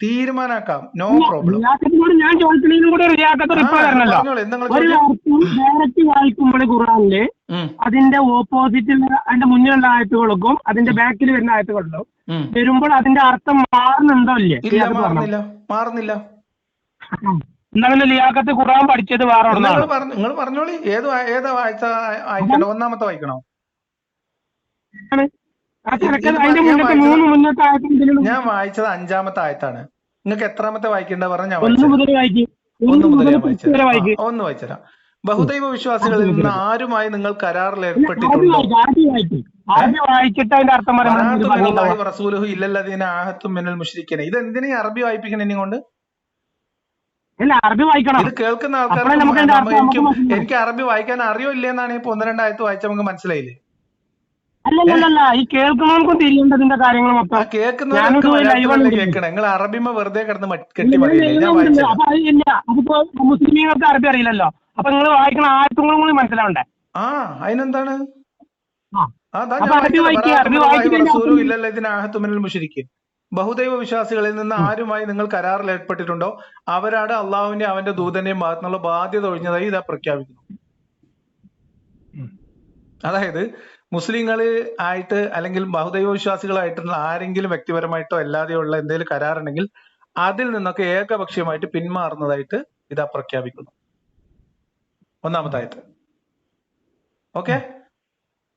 തീരുമാനാക്കാം. No problem. ഞാൻ ചോദിക്കുന്നതിനും കൂടെ ഡയറക്റ്റ് വായിക്കുമ്പോൾ ഖുർആനില് അതിന്റെ ഓപ്പോസിറ്റിൽ അതിന്റെ മുന്നിലുള്ള ആയത്തുകൾക്കും അതിന്റെ ബാക്കിൽ വരുന്ന ആയത്തുകളിലും വരുമ്പോൾ അതിന്റെ അർത്ഥം മാറുന്നുണ്ടോ ഇല്ലേ? മാറുന്നില്ല. എന്നാലും ലിയാഖത്ത് ഖുർആൻ പഠിച്ചത് വേറെ നിങ്ങൾ പറഞ്ഞോളി. ഏതാ വായിച്ച വായിക്കണോ? ഒന്നാമത്തെ വായിക്കണോ? ഞാൻ വായിച്ചത് 5-ാമത്തെ ആയത്താണ്. നിങ്ങൾക്ക് എത്രാമത്തെ വായിക്കേണ്ട പറഞ്ഞ ഞാൻ 1 മുതൽ ഞാൻ ഒന്ന് വായിച്ചുതരാം. ബഹുദൈവ വിശ്വാസികളിൽ നിന്ന് ആരുമായി നിങ്ങൾ കരാറിൽ ഏർപ്പെട്ടിട്ടുണ്ടോ? റസൂലുഹു ഇല്ലല്ലദീന ആഹദതും മിനൽ മുശ്രിക്കീന. ഇത് എന്തിനാ അറബി വായിപ്പിക്കണം? ഇനി കൊണ്ട് ഇത് കേൾക്കുന്ന ആൾക്കാർക്ക് എനിക്ക് അറബി വായിക്കാൻ അറിയോ ഇല്ലെന്നാണ് ഇപ്പൊ 1-2 ആയത്ത് വായിച്ച നമുക്ക് മനസ്സിലായില്ലേ? അല്ലല്ല, ഈ കേൾക്കുന്നവർക്കും തിരിയേണ്ടതിന്റെ കാര്യങ്ങൾ മൊത്തം കേൾക്കണം. നിങ്ങൾ അറബിമ വെറുതെ കിടന്ന് കെട്ടി പറയില്ലേ? അതിപ്പോ മുസ്ലിമീങ്ങൾക്ക് അറബി അറിയില്ലല്ലോ. അപ്പൊ നിങ്ങൾ വായിക്കുന്ന ആയത്തുകളും കൂടി മനസ്സിലാവണ്ടേ? അതിനെന്താണ്? ബഹുദൈവ വിശ്വാസികളിൽ നിന്ന് ആരുമായി നിങ്ങൾ കരാറിൽ ഏർപ്പെട്ടിട്ടുണ്ടോ അവരാണ് അള്ളാഹുവിന്റെ അവന്റെ ദൂതന്റെയും ഭാഗത്തുനിന്നുള്ള ബാധ്യത ഒഴിഞ്ഞതായി ഇതാ പ്രഖ്യാപിക്കുന്നു. അതായത് മുസ്ലിങ്ങൾ ആയിട്ട് അല്ലെങ്കിൽ ബഹുദൈവ വിശ്വാസികളായിട്ടുള്ള ആരെങ്കിലും വ്യക്തിപരമായിട്ടോ അല്ലാതെയോ ഉള്ള എന്തെങ്കിലും കരാറുണ്ടെങ്കിൽ അതിൽ നിന്നൊക്കെ ഏകപക്ഷീയമായിട്ട് പിന്മാറുന്നതായിട്ട് ഇതാ പ്രഖ്യാപിക്കുന്നു. 1-ാമത്തായത്. ഓക്കെ.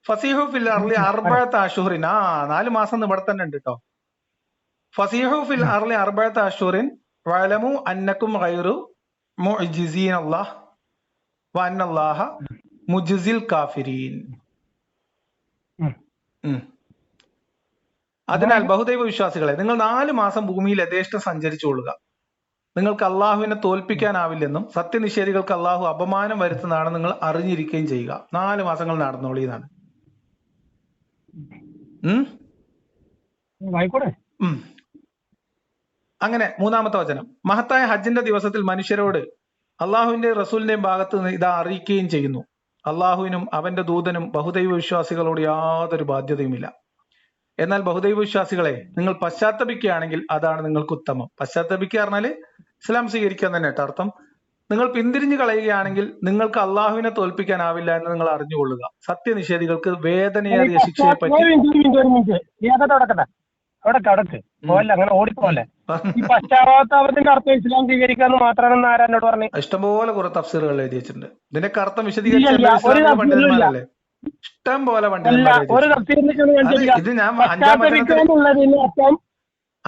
ഫസീഹു ഫിൽ അർളി 4 അശ്ഹുറിൻ. 4 മാസം ഇവിടെ തന്നെ ഉണ്ട് കേട്ടോ. ഫസീഹു ഫിൽ അർളി 4 അശ്ഹുറിൻ വഅലമു അന്നകും ഗൈറു മുഅ്ജിസീന അല്ലാഹ് വഅന്നല്ലാഹ മുജ്സിൽ കാഫിരീൻ. അതിനാൽ ബഹുദൈവ വിശ്വാസികളെ, നിങ്ങൾ 4 മാസം ഭൂമിയിൽ യഥേഷ്ടം സഞ്ചരിച്ചുകൊള്ളുക. നിങ്ങൾക്ക് അള്ളാഹുവിനെ തോൽപ്പിക്കാനാവില്ലെന്നും സത്യനിഷേധികൾക്ക് അള്ളാഹു അപമാനം വരുത്തുന്നതാണെന്ന് നിങ്ങൾ അറിഞ്ഞിരിക്കുകയും ചെയ്യുക. 4 മാസങ്ങൾ നടന്നോളിയെന്നാണ്. അങ്ങനെ 3-ാമത്തെ വചനം. മഹത്തായ ഹജ്ജിന്റെ ദിവസത്തിൽ മനുഷ്യരോട് അള്ളാഹുവിന്റെ റസൂലിന്റെയും ഭാഗത്ത് നിന്ന് ഇതാ അറിയിക്കുകയും ചെയ്യുന്നു: അള്ളാഹുവിനും അവന്റെ ദൂതനും ബഹുദൈവ വിശ്വാസികളോട് യാതൊരു ബാധ്യതയുമില്ല. എന്നാൽ ബഹുദൈവ വിശ്വാസികളെ, നിങ്ങൾ പശ്ചാത്തപിക്കുകയാണെങ്കിൽ അതാണ് നിങ്ങൾക്ക് ഉത്തമം. പശ്ചാത്തപിക്കുക പറഞ്ഞാല് ഇസ്ലാം സ്വീകരിക്കാൻ തന്നെ കേട്ടോ അർത്ഥം. നിങ്ങൾ പിന്തിരിഞ്ഞു കളയുകയാണെങ്കിൽ നിങ്ങൾക്ക് അള്ളാഹുവിനെ തോൽപ്പിക്കാനാവില്ല എന്ന് നിങ്ങൾ അറിഞ്ഞുകൊള്ളുക. സത്യനിഷേധികൾക്ക് വേദനയേറിയ ശിക്ഷയെ പറ്റി ഇഷ്ടംപോലെ കുറെ തഫ്സീറുകൾ എഴുതി വെച്ചിട്ടുണ്ട്. ഇതിനൊക്കെ അർത്ഥം വിശദീകരിച്ച പണ്ഡിതന്മാരല്ലേ? ഇഷ്ടം പോലെ പണ്ഡിതന്മാർ. ഇത് ഞാൻ 5-ാം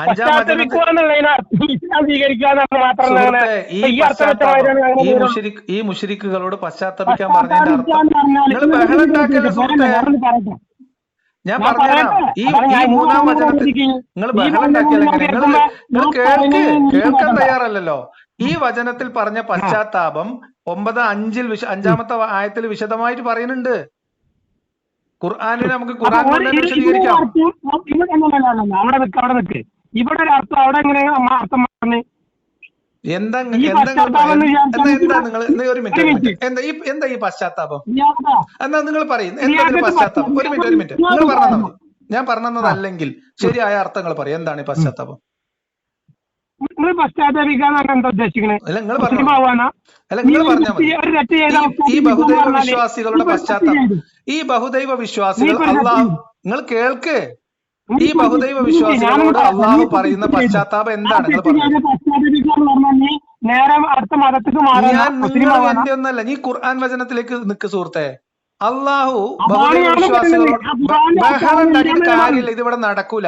അഞ്ചാം വചനത്തിൽ പശ്ചാത്തപിക്കുക എന്നുള്ളതിന് അർത്ഥം ഇസ്ലാം സ്വീകരിക്കുക എന്ന് മാത്രം സുഹൃത്തെ ഈ അർത്ഥം വെച്ചമാതിരിയാണ് ഈ മുശ്രിക്കുകളോട് പശ്ചാത്തപിക്കാൻ പറഞ്ഞതിന്റെ അർത്ഥം നിങ്ങൾ ബഹളം ഉണ്ടാക്കല്ലേ സുഹൃത്തെ. ഞാൻ പറഞ്ഞുതരാം. ഈ മൂന്നാം വചനത്തിൽ നിങ്ങൾ ബഹളം ഉണ്ടാക്കിയല്ല നിങ്ങൾ കേൾക്കാൻ തയ്യാറല്ലല്ലോ. ഈ വചനത്തിൽ പറഞ്ഞ പശ്ചാത്താപം 9:5 അഞ്ചാമത്തെ ആയത്തിൽ വിശദമായിട്ട് പറയുന്നുണ്ട്. ഖുർആനിനെ നമുക്ക് ഖുർആൻ കൊണ്ട് തന്നെ വിശദീകരിക്കാം. അവിടെ നിൽക്ക് ഇവിടെ ഒരു അർത്ഥം അവിടെ എങ്ങനെയാ അർത്ഥം പറഞ്ഞു എന്താ നിങ്ങൾ ഒരു മിനിറ്റ് എന്താ ഈ പശ്ചാത്താപം എന്നാ നിങ്ങൾ പറയും എന്താ പശ്ചാത്താപം? ഒരു മിനിറ്റ് നിങ്ങൾ പറഞ്ഞാൽ മതി. ഞാൻ പറഞ്ഞതല്ലെങ്കിൽ ശരിയായ അർത്ഥങ്ങൾ പറയും. എന്താണ് ഈ പശ്ചാത്താപം? നിങ്ങൾ പശ്ചാത്തപിക്കാന്ന് എന്താ ഉദ്ദേശിക്കണേ? അല്ല നിങ്ങൾ പറഞ്ഞാൽ മതി. ഈ ബഹുദൈവ വിശ്വാസികളുടെ പശ്ചാത്താപം, ഈ ബഹുദൈവ വിശ്വാസികൾ അള്ളാഹു, നിങ്ങൾ കേൾക്ക്, ഈ ബഹുദൈവ വിശ്വാസികളോട് അള്ളാഹു പറയുന്ന പശ്ചാത്താപം എന്താണ്? നിങ്ങൾ ഞാൻ നിങ്ങൾ എന്റെ ഒന്നല്ല, നീ ഖുർആൻ വചനത്തിലേക്ക് നിൽക്ക് സുഹൃത്തെ. അള്ളാഹു ബഹുദൈവ വിശ്വാസികളോട് ബഹളം ഉണ്ടാക്കിയിട്ട് കാര്യമില്ല, ഇതിവിടെ നടക്കൂല.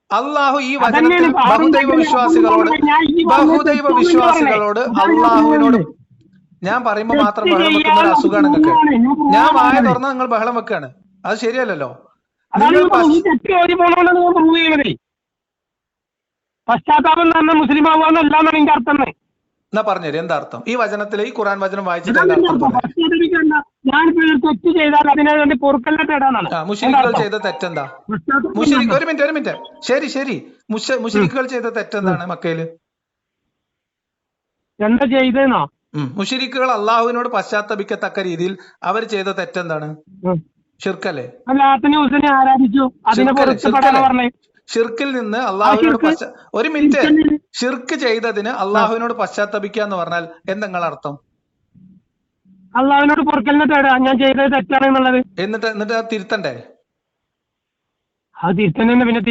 അള്ളാഹു ഈ വചനത്തിൽ ബഹുദൈവ വിശ്വാസികളോട് അള്ളാഹുവിനോട്, ഞാൻ പറയുമ്പോ മാത്രം ബഹളം വെക്കുന്ന ഒരു അസുഖമാണ് നിങ്ങൾക്ക്. ഞാൻ വായ തുറന്നാൽ നിങ്ങൾ ബഹളം വെക്കാണ്, അത് ശരിയല്ലല്ലോ. പശ്ചാത്താപം തന്നെ മുസ്ലിം ആവാന്നല്ലാന്നാണ് എന്റെ അർത്ഥം. എന്നാ പറഞ്ഞുതരും എന്താ അർത്ഥം? ഈ വചനത്തിലെ ഈ ഖുർആൻ വചനം വായിച്ചിട്ട് എന്താ അർത്ഥം? ഞാനിപ്പോ തെറ്റ് ചെയ്താൽ അതിനെ വേണ്ടി പൊറുക്കലിനെ തേടാനാണ്. മുശ്രിക്കുകൾ ചെയ്ത തെറ്റെന്താ? ഒരു മിനിറ്റ് ശരി മുശ്രിക്കുകൾ ചെയ്ത തെറ്റെന്താണ് മക്കയില്? എന്താ ചെയ്തെന്നോ? മുശ്രിക്കുകൾ അള്ളാഹുവിനോട് പശ്ചാത്തപിക്കത്തക്ക രീതിയിൽ അവർ ചെയ്ത തെറ്റെന്താണ്? ഷിർക്കല്ലേ? ആരാധിച്ചു, അതിനെ പറഞ്ഞേ. ഷിർക്കിൽ നിന്ന് അള്ളാഹുവിനോട് ഒരു മിനിറ്റ്, ഷിർക്ക് ചെയ്തതിന് അള്ളാഹുവിനോട് പശ്ചാത്തപിക്കുക എന്ന് പറഞ്ഞാൽ എന്തെങ്കിലും അർത്ഥം? അള്ളാഹുവിനോട് പൊറുക്കലിനെ തേടാ, ഞാൻ ചെയ്തത് തെറ്റാണെന്നുള്ളത്. എന്നിട്ട് അത് തിരുത്തണ്ടേ? അത് തിരുത്തന്നെ, പിന്നെ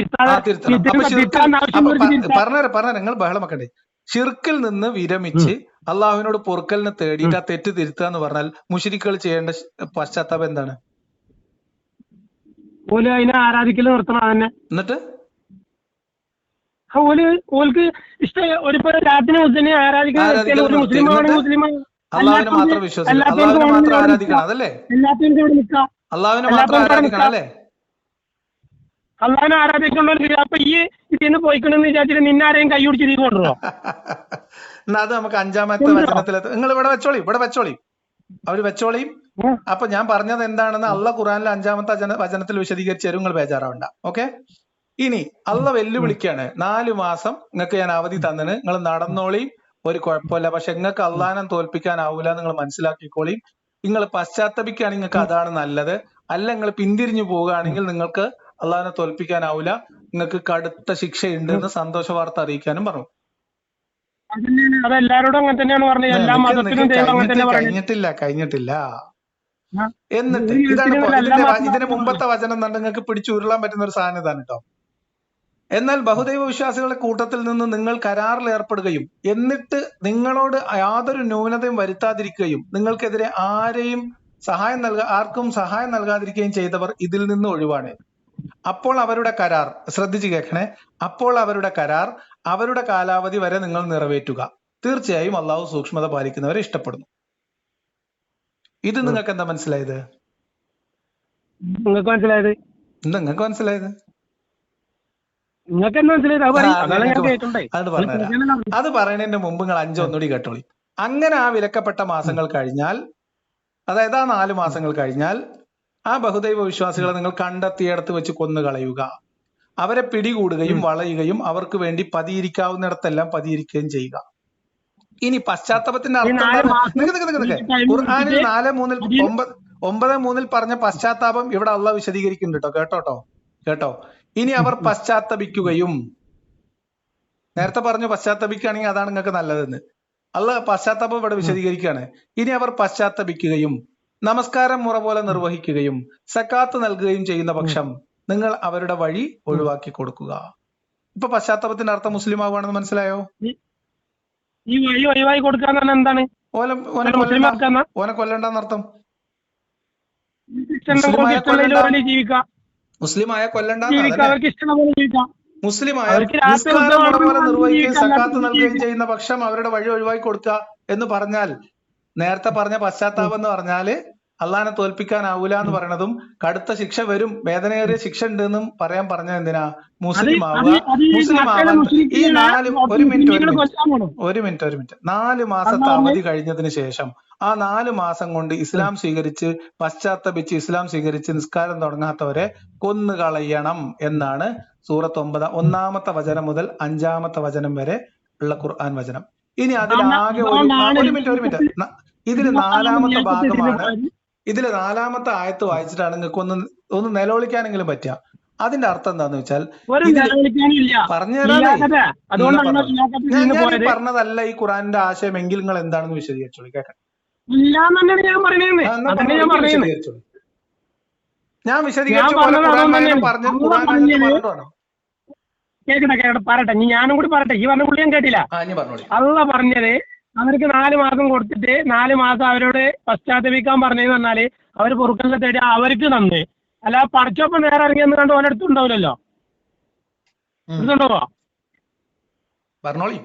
പറഞ്ഞ നിങ്ങൾ ബഹളം വെക്കണ്ടേ? ഷിർക്കിൽ നിന്ന് വിരമിച്ച് അള്ളാഹുവിനോട് പൊറുക്കലിനെ തേടിയിട്ട് ആ തെറ്റ് തിരുത്തുക എന്ന് പറഞ്ഞാൽ മുശ്രിക്കുകൾ ചെയ്യേണ്ട പശ്ചാത്താപം എന്താണ്? ഓല് അതിനെ ആരാധിക്കൽ നിർത്തണം. അതന്നെ. എന്നിട്ട് ഓൽക്ക് ഇഷ്ടം ഒരു രാത്രി മുസ്ലിനെ ആരാധിക്കുന്ന മുസ്ലിം അള്ളാഹുവിനെ മാത്രം വിശ്വസിക്കണം, അള്ളാഹുവിനെ മാത്രം ആരാധിക്കണം, അതല്ലേ? അള്ളാഹുവിനെ മാത്രം ആരാധിക്കണം അല്ലേ? അള്ളാഹിനെ ആരാധിക്കണ്ടോ? അപ്പൊ ഈ ഇതിന്ന് പോയിക്കണെന്ന് വിചാരിച്ചിട്ട് നിന്നാരെയും കൈ പിടിച്ച് നീ കൊണ്ടുവരോ? എന്നാ അത് നമുക്ക് അഞ്ചാമത്തെ വചനത്തിലെത്തും. നിങ്ങൾ ഇവിടെ വെച്ചോളി അവര് വെച്ചോളിയും. അപ്പൊ ഞാൻ പറഞ്ഞത് എന്താണെന്ന് അള്ളാഹ് ഖുർആനിലെ 5-ാമത്തെ വചനത്തിൽ വിശദീകരിച്ച് തരും, നിങ്ങൾ ബേജാറാവണ്ട. ഓക്കെ, ഇനി അള്ളാഹ് വെല്ലുവിളിക്കാണ്, 4 മാസം നിങ്ങൾക്ക് ഞാൻ അവധി തന്നിന്, നിങ്ങൾ നടന്നോളി, ഒരു കുഴപ്പമില്ല, പക്ഷെ നിങ്ങൾക്ക് അള്ളാഹിനെ തോൽപ്പിക്കാനാവൂല, നിങ്ങൾ മനസ്സിലാക്കിക്കോളി. നിങ്ങൾ പശ്ചാത്തപിക്കുകയാണെങ്കിൽ നിങ്ങൾക്ക് അതാണ് നല്ലത്, അല്ല നിങ്ങൾ പിന്തിരിഞ്ഞു പോവുകയാണെങ്കിൽ നിങ്ങൾക്ക് അള്ളാഹിനെ തോൽപ്പിക്കാനാവൂല, നിങ്ങൾക്ക് കടുത്ത ശിക്ഷയുണ്ട് എന്ന് സന്തോഷ വാർത്ത അറിയിക്കാനും പറഞ്ഞു. കഴിഞ്ഞിട്ടില്ല. എന്നിട്ട് ഇതാണ് ഇതിന് മുമ്പത്തെ വചനം തന്നെ നിങ്ങൾക്ക് പിടിച്ചുരുളാൻ പറ്റുന്ന ഒരു സാധനം ഇതാണ് കേട്ടോ. എന്നാൽ ബഹുദൈവ വിശ്വാസികളുടെ കൂട്ടത്തിൽ നിന്ന് നിങ്ങൾ കരാറിൽ ഏർപ്പെടുകയും എന്നിട്ട് നിങ്ങളോട് യാതൊരു ന്യൂനതയും വരുത്താതിരിക്കുകയും നിങ്ങൾക്കെതിരെ ആർക്കും സഹായം നൽകാതിരിക്കുകയും ചെയ്തവർ ഇതിൽ നിന്ന് ഒഴിവാണ്. അപ്പോൾ അവരുടെ കരാർ, ശ്രദ്ധിച്ചു കേൾക്കണേ, അപ്പോൾ അവരുടെ കരാർ അവരുടെ കാലാവധി വരെ നിങ്ങൾ നിറവേറ്റുക. തീർച്ചയായും അള്ളാഹു സൂക്ഷ്മത പാലിക്കുന്നവരെ ഇഷ്ടപ്പെടുന്നു. ഇത് നിങ്ങൾക്ക് എന്താ മനസ്സിലായത്? നിങ്ങൾക്ക് മനസ്സിലായത്? അത് പറയുന്നതിന്റെ മുമ്പ് നിങ്ങൾ 5 ഒന്നുകൂടി കേട്ടോളി. അങ്ങനെ ആ വിലക്കപ്പെട്ട മാസങ്ങൾ കഴിഞ്ഞാൽ, അതായത് ആ 4 മാസങ്ങൾ കഴിഞ്ഞാൽ ആ ബഹുദൈവ വിശ്വാസികളെ നിങ്ങൾ കണ്ടെത്തിയിടത്ത് വെച്ച് കൊന്നുകളയുക, അവരെ പിടികൂടുകയും വളയുകയും അവർക്ക് വേണ്ടി പതിയിരിക്കാവുന്നിടത്തെല്ലാം പതിയിരിക്കുകയും ചെയ്യുക. ഇനി പശ്ചാത്തലത്തിന്റെ അർത്ഥം ഖുർആനിൽ 9:3 പറഞ്ഞ പശ്ചാത്താപം ഇവിടെ അള്ളാഹ് വിശദീകരിക്കുന്നുണ്ട് കേട്ടോ. ഇനി അവർ പശ്ചാത്തപിക്കുകയും, നേരത്തെ പറഞ്ഞു പശ്ചാത്തപിക്കുകയാണെങ്കിൽ അതാണ് നിങ്ങൾക്ക് നല്ലതെന്ന്, അള്ളാഹ് പശ്ചാത്താപം ഇവിടെ വിശദീകരിക്കുകയാണ്. ഇനി അവർ പശ്ചാത്തപിക്കുകയും നമസ്കാരം മുറ പോലെ നിർവഹിക്കുകയും സക്കാത്ത് നൽകുകയും ചെയ്യുന്ന പക്ഷം നിങ്ങൾ അവരുടെ വഴി ഒഴിവാക്കി കൊടുക്കുക. ഇപ്പൊ പശ്ചാത്താപത്തിന്റെ അർത്ഥം മുസ്ലിം ആവുകയാണെന്ന് മനസ്സിലായോ? ഈ വഴി ഒഴിവാക്കി കൊടുക്കുക എന്താണ്? ഓനെ കൊല്ലണ്ടെന്നർത്ഥം. മുസ്ലിമായ കൊല്ലണ്ട, മുസ്ലിമായ അവർക്ക് രാത്രി നിസ്കാരം മുറ പോലെ നിർവഹിക്കുകയും ജീവിക്കാൻ സക്കാത്ത് നൽകുകയും ജീവിക്കാം. ചെയ്യുന്ന പക്ഷം അവരുടെ വഴി ഒഴിവാക്കി കൊടുക്കുക എന്ന് പറഞ്ഞാൽ, നേരത്തെ പറഞ്ഞ പശ്ചാത്താപം എന്ന് പറഞ്ഞാല് അള്ളാഹിനെ തോൽപ്പിക്കാനാവൂല എന്ന് പറയണതും കടുത്ത ശിക്ഷ വരും, വേദനയേറിയ ശിക്ഷ ഉണ്ട് എന്നും പറയാൻ പറഞ്ഞത് എന്തിനാ? മുസ്ലിം ആവുക. മുസ്ലിം ആവാൻ ഈ ഒരു മിനിറ്റ് 4 മാസത്തെ അവധി കഴിഞ്ഞതിന് ശേഷം ആ 4 മാസം കൊണ്ട് ഇസ്ലാം സ്വീകരിച്ച് പശ്ചാത്തപിച്ച് ഇസ്ലാം സ്വീകരിച്ച് നിസ്കാരം തുടങ്ങാത്തവരെ കൊന്നു കളയണം എന്നാണ് സൂറത്ത് 1-ാമത്തെ വചനം മുതൽ 5-ാമത്തെ വചനം വരെ ഉള്ള ഖുർആൻ വചനം. ഇനി അതിലാകെ ഒരു മിനിറ്റ് ഇതില് 4-ാമത്തെ ഭാഗമാണ്. ഇതില് 4-ാമത്തെ ആയത്ത് വായിച്ചിട്ടാണ് നിങ്ങൾക്ക് ഒന്ന് നിലവിളിക്കാനെങ്കിലും പറ്റുക. അതിന്റെ അർത്ഥം എന്താന്ന് വെച്ചാൽ ഞാൻ പറഞ്ഞതല്ല ഈ ഖുറാനിന്റെ ആശയം എങ്കിൽ നിങ്ങൾ എന്താണെന്ന് വിശദീകരിച്ചോളൂ. കേൾക്കാം. ഞാൻ വിശദീകരിച്ചു പറഞ്ഞിട്ടാണോ? കേക്കട്ടെ പറയട്ടെ, ഞാനും കൂടി പറയട്ടെ. ഈ പറഞ്ഞ പുള്ളി ഞാൻ കേട്ടില്ല. അള്ളാഹ് പറഞ്ഞത് അവർക്ക് 4 മാസം കൊടുത്തിട്ട് 4 മാസം അവരോട് പശ്ചാത്തപിക്കാൻ പറഞ്ഞതെന്ന് പറഞ്ഞാല് അവര് പൊറുക്കലിനെ തേടി അവർക്ക് നന്ന്. അല്ല പഠിച്ചൊപ്പം നേരെ ഇറങ്ങിയെന്ന് കണ്ട് ഓലെടുത്തുണ്ടാവില്ലല്ലോ. എടുത്തുണ്ടാവോ? പറഞ്ഞോളി.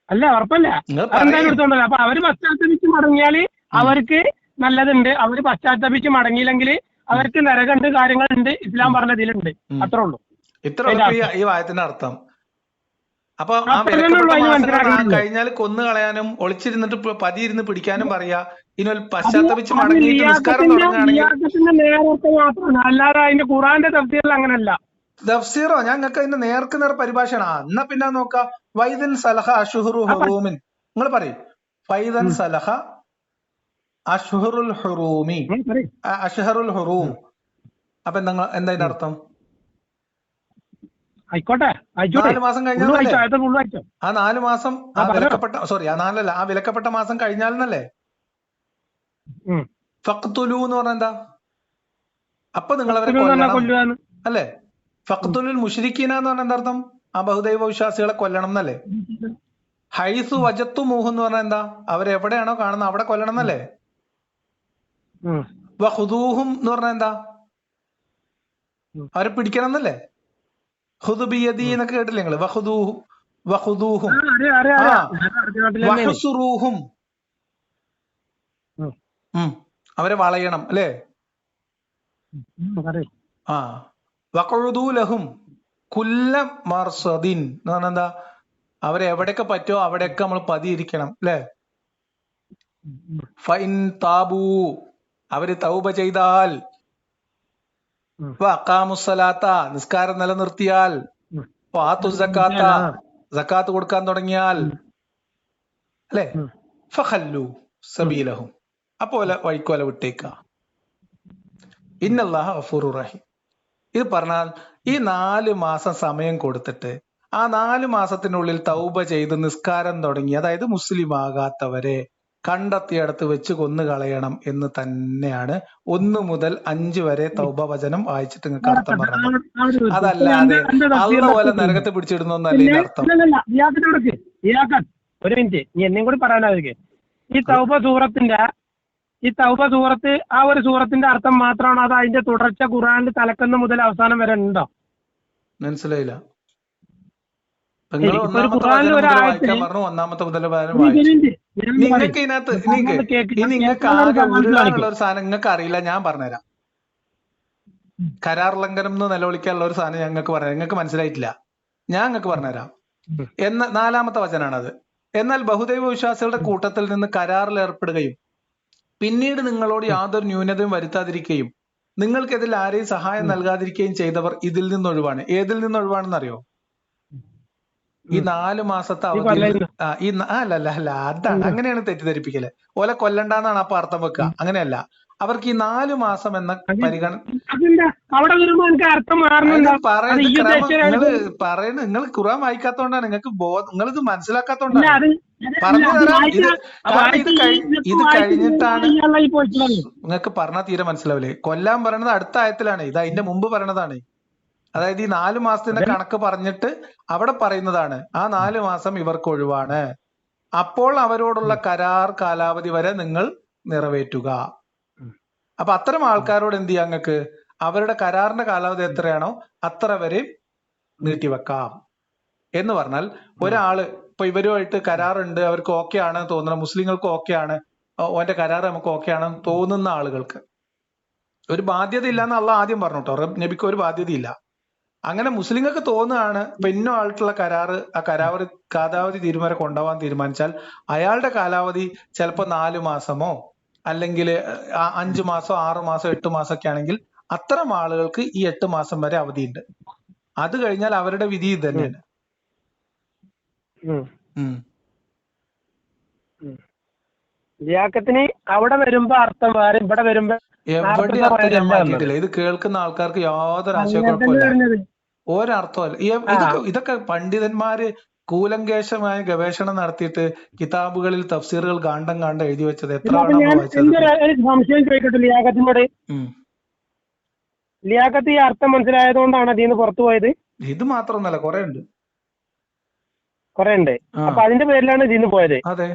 അല്ല ഉറപ്പല്ല, അതെന്തായാലും എടുത്തോണ്ടല്ലോ. അപ്പൊ അവര് പശ്ചാത്തപിച്ച് മടങ്ങിയാല് അവർക്ക് നല്ലതുണ്ട്. അവര് പശ്ചാത്തപിച്ച് മടങ്ങിയില്ലെങ്കിൽ അവർക്ക് നരകണ്ട്, കാര്യങ്ങളുണ്ട്, ഇസ്ലാം പറഞ്ഞതിലുണ്ട്. അത്രേ ഉള്ളൂ ഈ വായത്തിന്റെ അർത്ഥം. അപ്പൊ ആ കഴിഞ്ഞാൽ കൊന്നു കളയാനും ഒളിച്ചിരുന്നിട്ട് പതിയിരുന്ന് പിടിക്കാനും പറയാ. ഇനി പശ്ചാത്തപിച്ച് മടങ്ങിയിട്ട് നിസ്കാരം തുടങ്ങുകയാണെങ്കിൽ അല്ലാതെ അതിന്റെ ഖുറാന്റെ തഫ്സീറിൽ അങ്ങനല്ല. തഫ്സീറോ? ഞങ്ങൾക്ക് അതിന്റെ നേർക്ക് നേർ പരിഭാഷയാണ്. എന്നാ പിന്നെ നോക്കാം. വൈദൻ സലഹ അഷ്ഹുറു ഹുറൂമിൻ. നിങ്ങൾ പറയും ഫൈദൻ സലഹ അഷ്ഹുറുൽ ഹുറൂമി, അഷ്ഹറുൽ ഹുറൂം. അപ്പൊ എന്താ അതിന്റെ അർത്ഥം? ആയിക്കോട്ടെ, 4 മാസം കഴിഞ്ഞാൽ ആ 4 മാസം ആ വിലക്കപ്പെട്ട ആ വിലക്കപ്പെട്ട മാസം കഴിഞ്ഞാലെന്നല്ലേ? ഫഖ്തുലു എന്ന് പറഞ്ഞ എന്താ? അപ്പൊ നിങ്ങൾ അവരെ കൊല്ലണം അല്ലേ? ഫഖ്തുലുൽ മുശ്രിക്കീന എന്ന് പറഞ്ഞ എന്താ അർത്ഥം? ആ ബഹുദൈവ വിശ്വാസികളെ കൊല്ലണം എന്നല്ലേ? ഹൈസു വജത്തു മൂഹ് എന്ന് പറഞ്ഞ എന്താ? അവരെവിടെയാണോ കാണുന്നത് അവിടെ കൊല്ലണം എന്നല്ലേ? വഖുദൂഹും എന്ന് പറഞ്ഞ എന്താ? അവരെ പിടിക്കണം എന്നല്ലേ? ഹുദുബിയദി എന്നൊക്കെ കേട്ടില്ലേ നിങ്ങള്? വഖുദൂഹും വഹ്സുറൂഹും, അവരെ വളയണം അല്ലേ? ആ വഖഉദൂ ലഹും കുല്ല മർസദിൻ എന്ന് പറഞ്ഞാ എന്താ? അവരെ എവിടെയൊക്കെ പറ്റുമോ അവിടെയൊക്കെ നമ്മൾ പതിയിരിക്കണം അല്ലേ? ഫൈൻ താബൂ, അവര് തൗബ ചെയ്താൽ, വഖാമുസ്സലാത്ത, നിസ്കാരം നിലനിർത്തിയാൽ, ഫാത്തു സക്കാത്ത, സക്കാത്ത് കൊടുക്കാൻ തുടങ്ങിയാൽ അല്ലേ? ഫഖല്ലു സബീലഹും, അപ്പോലെ വഴിക്കോല വിട്ടേക്ക. ഇന്നല്ലാഹ ഗഫൂറുർ റഹീം. ഇത് പറഞ്ഞാൽ ഈ 4 മാസം സമയം കൊടുത്തിട്ട് ആ 4 മാസത്തിനുള്ളിൽ തൗബ ചെയ്ത് നിസ്കാരം തുടങ്ങി, അതായത് മുസ്ലിം ആകാത്തവരെ കണ്ടെത്തിയടത്ത് വെച്ച് കൊന്നു കളയണം എന്ന് തന്നെയാണ് 1 മുതൽ 5 വരെ തൗബ വചനം വായിച്ചിട്ട് നിങ്ങൾക്ക് അർത്ഥം പറഞ്ഞത്. അതല്ലാതെ അള്ള പോലെ നരകത്തെ പിടിച്ചിടുന്നൊന്നല്ല ഇതിന്റെ അർത്ഥം. ഒരു മിനിറ്റ്, നീ എന്നെയും കൂടി പറയാനായിരിക്കും. ഈ തൗബ സൂറത്ത് ആ ഒരു സൂറത്തിന്റെ അർത്ഥം മാത്രമാണോ അത് അതിന്റെ തുടർച്ച ഖുർആനിൽ തലക്കുന്ന മുതൽ അവസാനം വരെ ഉണ്ടോ? മനസ്സിലായില്ല. നിങ്ങൾക്ക് ആകെ ഉരുളാനുള്ള ഒരു സാധനം നിങ്ങൾക്ക് അറിയില്ല, ഞാൻ പറഞ്ഞുതരാം. കരാർ ലംഘനം എന്ന് നിലവിളിക്കാനുള്ള ഒരു സാധനം ഞങ്ങൾക്ക് പറയാം. നിങ്ങൾക്ക് മനസ്സിലായിട്ടില്ല, ഞാൻ നിങ്ങൾക്ക് പറഞ്ഞുതരാം. 4-ാമത്തെ വചനാണത്. എന്നാൽ ബഹുദൈവ വിശ്വാസികളുടെ കൂട്ടത്തിൽ നിന്ന് കരാറിൽ ഏർപ്പെടുകയും പിന്നീട് നിങ്ങളോട് യാതൊരു ന്യൂനതയും വരുത്താതിരിക്കുകയും നിങ്ങൾക്കെതിൽ ആരെയും സഹായം നൽകാതിരിക്കുകയും ചെയ്തവർ ഇതിൽ നിന്നൊഴിവാണ്. ഏതിൽ നിന്നൊഴിവാണെന്നറിയോ? ഈ 4 മാസത്തെ അവധി. അല്ല അതാണ്, അങ്ങനെയാണ് തെറ്റിദ്ധരിപ്പിക്കല്. ഓലെ കൊല്ലണ്ടെന്നാണ് അപ്പൊ അർത്ഥം വെക്കുക. അങ്ങനെയല്ല, അവർക്ക് ഈ 4 മാസം എന്ന പരിഗണന പറയുന്നത്. നിങ്ങൾ ഖുർആൻ വായിക്കാത്തോണ്ടാണ്, നിങ്ങളിത് മനസ്സിലാക്കാത്തോണ്ടാണ്. പറഞ്ഞു തരാം. ഇത് കഴിഞ്ഞിട്ടാണ് നിങ്ങൾക്ക് പറഞ്ഞാൽ തീരെ മനസ്സിലാവില്ലേ. കൊല്ലാൻ പറയണത് അടുത്ത ആയത്തിലാണ്, ഇത് അതിന്റെ മുമ്പ് പറയണതാണ്. അതായത് ഈ 4 മാസത്തിന്റെ കണക്ക് പറഞ്ഞിട്ട് അവിടെ പറയുന്നതാണ് ആ 4 മാസം ഇവർക്ക് ഒഴിവാണ്. അപ്പോൾ അവരോടുള്ള കരാർ കാലാവധി വരെ നിങ്ങൾ നിറവേറ്റുക. അപ്പൊ അത്തരം ആൾക്കാരോട് എന്ത് ചെയ്യാം? നിങ്ങൾക്ക് അവരുടെ കരാറിന്റെ കാലാവധി എത്രയാണോ അത്ര വരെ നീട്ടിവെക്കാം. എന്ന് പറഞ്ഞാൽ ഒരാള് ഇപ്പൊ ഇവരുമായിട്ട് കരാറുണ്ട്, അവർക്ക് ഓക്കെ ആണ് തോന്നുന്ന, മുസ്ലിങ്ങൾക്ക് ഓക്കെ ആണ്, ഓന്റെ കരാർ നമുക്ക് ഓക്കെ ആണെന്ന് തോന്നുന്ന ആളുകൾക്ക് ഒരു ബാധ്യത ഇല്ലാന്ന് അള്ളാഹ് ആദ്യം പറഞ്ഞു കേട്ടോ. നബിക്ക് ഒരു ബാധ്യതയില്ല. അങ്ങനെ മുസ്ലിങ്ങൾക്ക് തോന്നുകയാണ് ഇപ്പൊ ഇന്ന ആൾക്കുള്ള കരാറ്, ആ കാലാവധി തീരുമാനം കൊണ്ടുപോകാൻ തീരുമാനിച്ചാൽ അയാളുടെ കാലാവധി ചിലപ്പോ 4 മാസമോ അല്ലെങ്കിൽ 5 മാസം 6 മാസം 8 മാസം ഒക്കെ ആണെങ്കിൽ അത്തരം ആളുകൾക്ക് ഈ 8 മാസം വരെ അവധിയുണ്ട്. അത് കഴിഞ്ഞാൽ അവരുടെ വിധി ഇത് തന്നെയാണ്. ലിയാഖത്തിന് അവിടെ വരുമ്പോ അർത്ഥം വേറെ, ഇവിടെ വരുമ്പോ എവിടെ അർത്ഥം ഞാൻ മാറ്റിയിട്ടില്ല. ഇത് കേൾക്കുന്ന ആൾക്കാർക്ക് യാതൊരു ആശയക്കുഴപ്പമില്ല, ഒരർത്ഥമല്ല. ഇതൊക്കെ പണ്ഡിതന്മാര് കൂലങ്കേശമായ ഗവേഷണം നടത്തിയിട്ട് കിതാബുകളിൽ തഫ്സീറുകൾ കാണ്ടം എഴുതി വെച്ചത് എത്ര സംശയം ചോദിക്കട്ടെ ലിയാഖത്തിനോട്. ലിയാഖത്ത് ഈ അർത്ഥം മനസ്സിലായതുകൊണ്ടാണ് അതിന്ന് പുറത്തു പോയത്? ഇത് മാത്രമൊന്നല്ല, കുറെ ഉണ്ട്. അപ്പൊ അതിന്റെ പേരിലാണ് ഇതിന്ന് പോയത്? അതെ,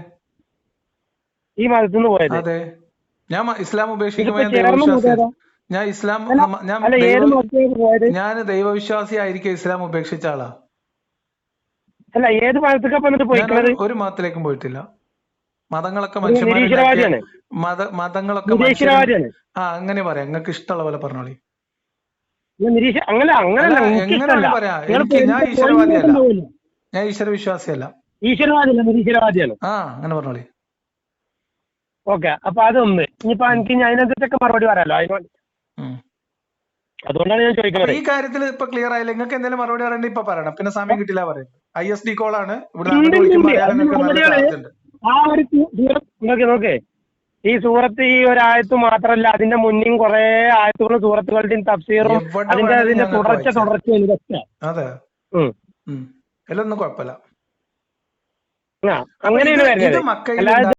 ഈ മതത്തിൽ നിന്ന് പോയത്. അതെ. ഞാൻ ഇസ്ലാം ഉപേക്ഷിക്കുമ്പോൾ ഞാൻ ദൈവവിശ്വാസി ആയിരിക്കും ഇസ്ലാം ഉപേക്ഷിച്ച ആളാ. അല്ല, ഏത് മതത്തിലേക്കാ പോയിക്കുന്നത്? ഒരു മതത്തിലേക്കും പോയിട്ടില്ല. മതങ്ങളൊക്കെ മനുഷ്യന്മാരെ മതങ്ങളൊക്കെ അങ്ങനെ പറയാം, നിങ്ങൾക്ക് ഇഷ്ടമുള്ള പോലെ പറഞ്ഞോളി. എങ്ങനെ പറയാ? ഞാൻ ഈശ്വരവാദിയല്ല, ഞാൻ ഈശ്വര വിശ്വാസിയല്ല. നിരീശ്വരവാദിയാണ്. അങ്ങനെ പറഞ്ഞോളി. ഓക്കെ, അപ്പൊ അതൊന്ന് ഇനിയിപ്പോ എനിക്ക് അതിനകത്തൊക്കെ മറുപടി പറയാലോ, അതുകൊണ്ടാണ് ഞാൻ ചോദിക്കുന്നത്. ഈ കാര്യത്തിൽ ഇപ്പൊ ക്ലിയർ ആയില്ല. നിങ്ങൾക്ക് എന്തെങ്കിലും മറുപടി പറയണ്ട ഇപ്പൊ പറയണം, പിന്നെ സമയം കിട്ടില്ല പറയും. ISD കോളാണ് നോക്കേ. ഈ സൂറത്ത് ഈ ഒരായത്ത് മാത്രല്ല, അതിന്റെ മുന്നും കുറെ ആയത്തുകളും സൂറത്തുകളുടെയും തഫ്സീറും അതിന്റെ തുടർച്ചയും ഇതൊക്കെ. അതെ, എല്ലാം ഒന്നും കുഴപ്പമില്ല. അങ്ങനെയാണ് വരുന്നത്.